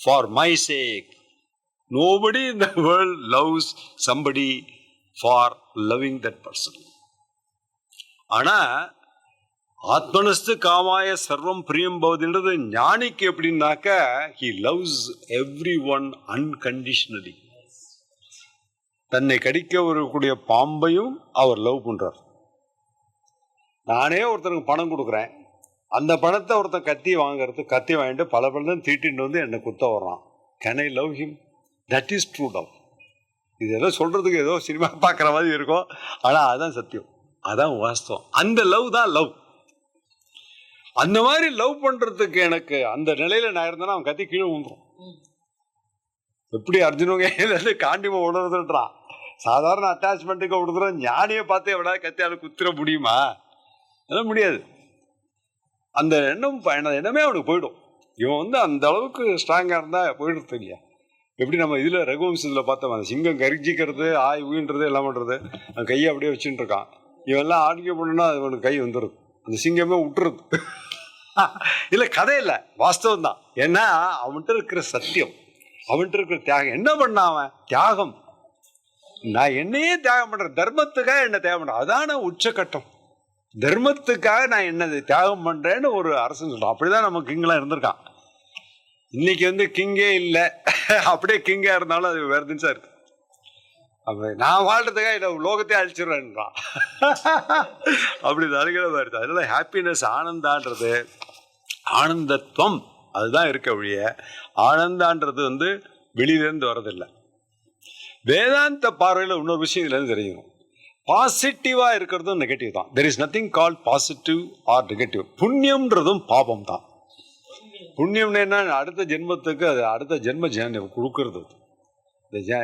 for my sake. Nobody in the world loves somebody for loving that person. ஆனா ஆத்மனஸ்து காமாய சர்வம் பிரியம் பவதின்றது ஞானிக்கு எப்படின்னாக்க, he loves everyone unconditionally. தன்னை கடிக்க வரக்கூடிய பாம்பையும் அவர் லவ் பண்றார். நானே ஒருத்தருக்கு பணம் கொடுக்குறேன், அந்த பணத்தை ஒருத்தன் கத்தி வாங்கிட்டு பல பணம் தீட்டின்னு என்னை குத்த வர்றான். Can I love him? That is true love. இது ஏதோ சொல்றதுக்கு ஏதோ சினிமா பார்க்குற மாதிரி இருக்கும், ஆனால் அதுதான் சத்தியம், அதான் வாஸ்தவம். அந்த லவ் தான் லவ். அந்த மாதிரி லவ் பண்றதுக்கு எனக்கு அந்த நிலையில நான் இருந்தேன்னா அவன் கத்தி கீழே விழுந்துரும். எப்படி அர்ஜுனங்க காண்டிமா உணர்ந்துன்றான். சாதாரண அட்டாச்மெண்ட்டுக்கு விடுதுற ஞானியை பார்த்து எவ்வளவு கத்தியால குத்திர முடியுமா? அதெல்லாம் முடியாது. அந்த எண்ணமே அவனுக்கு போயிடும். இவன் அந்த அளவுக்கு ஸ்ட்ராங்கா இருந்தா போயிடுறது இல்லையா? எப்படி நம்ம இதுல ரகுவம்சத்துல பார்த்தோம், அந்த சிங்கம் கரிஜிக்கிறது, ஆய் ஊன்றது எல்லாம் பண்றது, அந்த கையை அப்படியே வச்சுட்டு இருக்கான். இவன் எல்லாம் ஆடிக்க போனா அவனுக்கு கை வந்துடுது, அந்த சிங்கமே விட்டுருது. இல்ல கதை இல்ல, வாஸ்தவம் தான். ஏன்னா அவன்கிட்ட இருக்கிற சத்தியம், அவன்கிட்ட இருக்கிற தியாகம். என்ன பண்ண அவன் தியாகம்? நான் என்னையே தியாகம் பண்றேன், தர்மத்துக்காக என்ன தியாகம் பண்றேன், அதான உச்சகட்டம். தர்மத்துக்காக நான் என்னது தியாகம் பண்றேன்னு ஒரு அரசன் சொல்றான். அப்படிதான் நம்ம கிங்லாம் இருந்திருக்கான். இன்னைக்கு கிங்கே இல்லை, அப்படியே கிங்கா இருந்தாலும் அது வேற தின்ஸா இருக்கு. நான் வாழ்றதுக்காக இதை லோகத்தை அழிச்சிடுறேன்றான். அப்படி தருகிறதா இருக்கு. அதனால ஹாப்பினஸ், ஆனந்தான்றது, ஆனந்தத்துவம் அதுதான் இருக்க ஒழிய ஆனந்தான்றது வெளியிலேருந்து வர்றதில்லை. வேதாந்த பார்வையில் இன்னொரு விஷயம் இதுலேருந்து தெரியும். பாசிட்டிவா இருக்கிறதும் நெகட்டிவ் தான். There is nothing called positive or negative. புண்ணியம்ன்றதும் பாபம் தான். புண்ணியம்னு என்ன, அடுத்த ஜென்மத்துக்கு அது அடுத்த ஜென்ம கொடுக்கறது.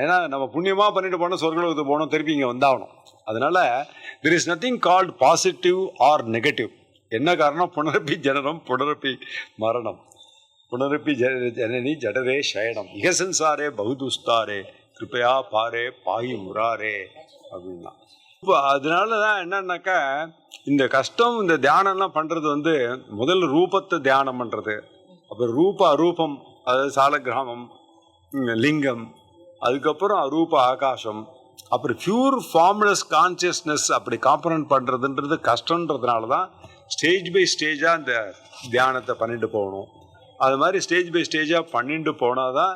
ஏன்னா நம்ம புண்ணியமா பண்ணிட்டு போனோம், சொர்க்கலோகத்துக்கு போனோம், திருப்பி இங்கே வந்தாகணும். அதனால there is nothing called positive or negative. என்ன காரணம்? புனரப்பி ஜனனம், புனரப்பி மரணம், புனரப்பி ஜனனி ஜடரே சயனம், இகசன்சாரே பகுதுஸ்தாரே கிருப்பையா பாரே பாயி முராரே அப்படின்னா. இப்போ அதனாலதான் என்னன்னாக்கா, இந்த கஷ்டம், இந்த தியானம்லாம் பண்றது முதல்ல ரூபத்தை தியானம் பண்றது, அப்புறம் ரூப அரூபம், அதாவது சாலக்கிராமம், லிங்கம், அதுக்கப்புறம் அரூப ஆகாசம், அப்புறம் பியூர் ஃபார்ம்லெஸ் கான்சியஸ்னஸ் அப்படி காம்பனன்ட் பண்றதுன்றது கஷ்டன்றதுனால தான் ஸ்டேஜ் பை ஸ்டேஜா இந்த தியானத்தை பண்ணிட்டு போகணும். அது மாதிரி ஸ்டேஜ் பை ஸ்டேஜா பண்ணிட்டு போனாதான்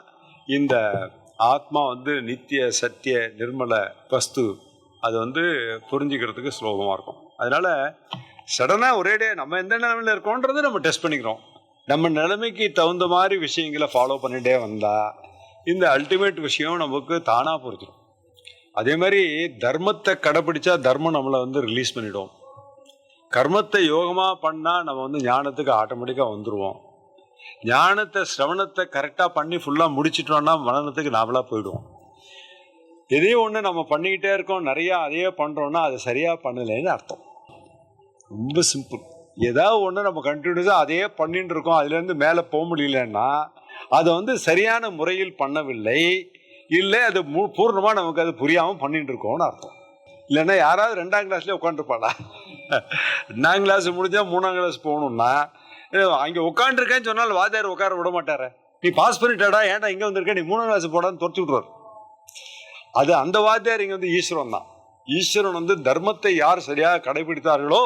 இந்த ஆத்மா நித்திய சத்திய நிர்மல வஸ்து அது புரிஞ்சுக்கிறதுக்கு சுலபமா இருக்கும். அதனால சடனா ஒரேடியா நம்ம எந்த நிலைமையில இருக்கோன்றதை நம்ம டெஸ்ட் பண்ணிக்கிறோம். நம்ம நிலைமைக்கு தகுந்த மாதிரி விஷயங்களை ஃபாலோ பண்ணிட்டே வந்தா இந்த அல்டிமேட் விஷயம் நமக்கு தானா புரிஞ்சிடும். அதே மாதிரி தர்மத்தை கடைபிடிச்சா தர்மம் நம்மளை ரிலீஸ் பண்ணிடும். கர்மத்தை யோகமா பண்ணா நம்ம ஞானத்துக்கு ஆட்டோமேட்டிக்கா வந்துருவோம். ஞானத்தை சிரவணத்தை கரெக்டா பண்ணி ஃபுல்லா முடிச்சிட்டோம்னா மனநத்துக்கு நாமளா போயிடுவோம். எதையோ ஒண்ணு நம்ம பண்ணிக்கிட்டே இருக்கோம், நிறைய அதையே பண்றோம்னா அது சரியா பண்ணலைன்னு அர்த்தம். ரொம்ப சிம்பிள். ஏதாவது ஒண்ணு நம்ம கண்டினியூஸா அதையே பண்ணிட்டு இருக்கோம், அதுல இருந்து மேல போக முடியலன்னா அதை சரியான முறையில் பண்ணவில்லை, இல்லை அது பூர்ணமா நமக்கு அது புரியாம பண்ணிட்டு இருக்கோம்னு அர்த்தம். இல்லைன்னா யாராவது 2ஆம் கிளாஸ்லயே உட்காந்துருப்பாளா? 2ஆம் கிளாஸ் முடிஞ்சா 3ஆம் கிளாஸ் போகணும்னா அங்க உட்காந்துருக்கேன்னு சொன்னால் வாத்தியார் உட்கார விட மாட்டாரு. நீ பாஸ் பண்ணிட்டாடா, ஏன்டா இங்க வந்திருக்க, நீ 3ஆம் கிளாஸ் போடான்னு துரத்தி விட்டுருவார். அது அந்த வாத்தியார் இங்க ஈஸ்வரன் தான். ஈஸ்வரன் தர்மத்தை யார் சரியாக கடைபிடித்தார்களோ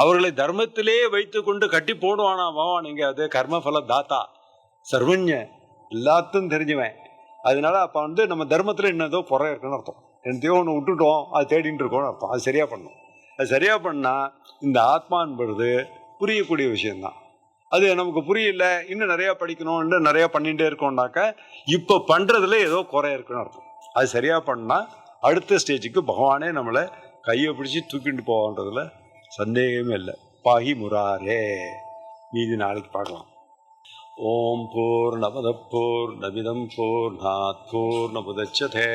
அவர்களை தர்மத்திலே வைத்து கொண்டு கட்டி போடுவானா பகவான். இங்க அது கர்மபல தாத்தா, சர்வஞ, எல்லாத்தையும் தெரிஞ்சுவேன். அதனால அப்ப நம்ம தர்மத்துல என்னதோ குறை இருக்குன்னு அர்த்தம். என்னத்தையோ ஒன்று விட்டுட்டோம், அது தேடிட்டு இருக்கோம்னு அர்த்தம். அது சரியா பண்ணணும். அது சரியா பண்ணா இந்த ஆத்மா என்பது புரியக்கூடிய விஷயம்தான். அது நமக்கு புரியல, இன்னும் நிறைய படிக்கணும், இன்னும் நிறைய பண்ணிட்டே இருக்கோம்னாக்க இப்ப பண்றதுல ஏதோ குறை இருக்குன்னு அர்த்தம். அது சரியா பண்ணா அடுத்த ஸ்டேஜுக்கு பகவானே நம்மளை கையை பிடிச்சி தூக்கிட்டு போவான்றதுல சந்தேகமே இல்லை. பாகி முராரே. மீதி நாளைக்கு பார்க்கலாம். ஓம் பூர்ணமத பூர்ணமிதம் பூர்ணாத் பூர்ணமுதச்யதே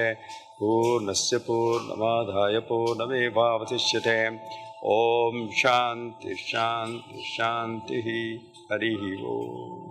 பூர்ணஸ்ய பூர்ணமாதாய பூர்ணமேவாவசிஷ்யதே. ஓம் சாந்தி சாந்தி சாந்தி. ஹரி ஓம்.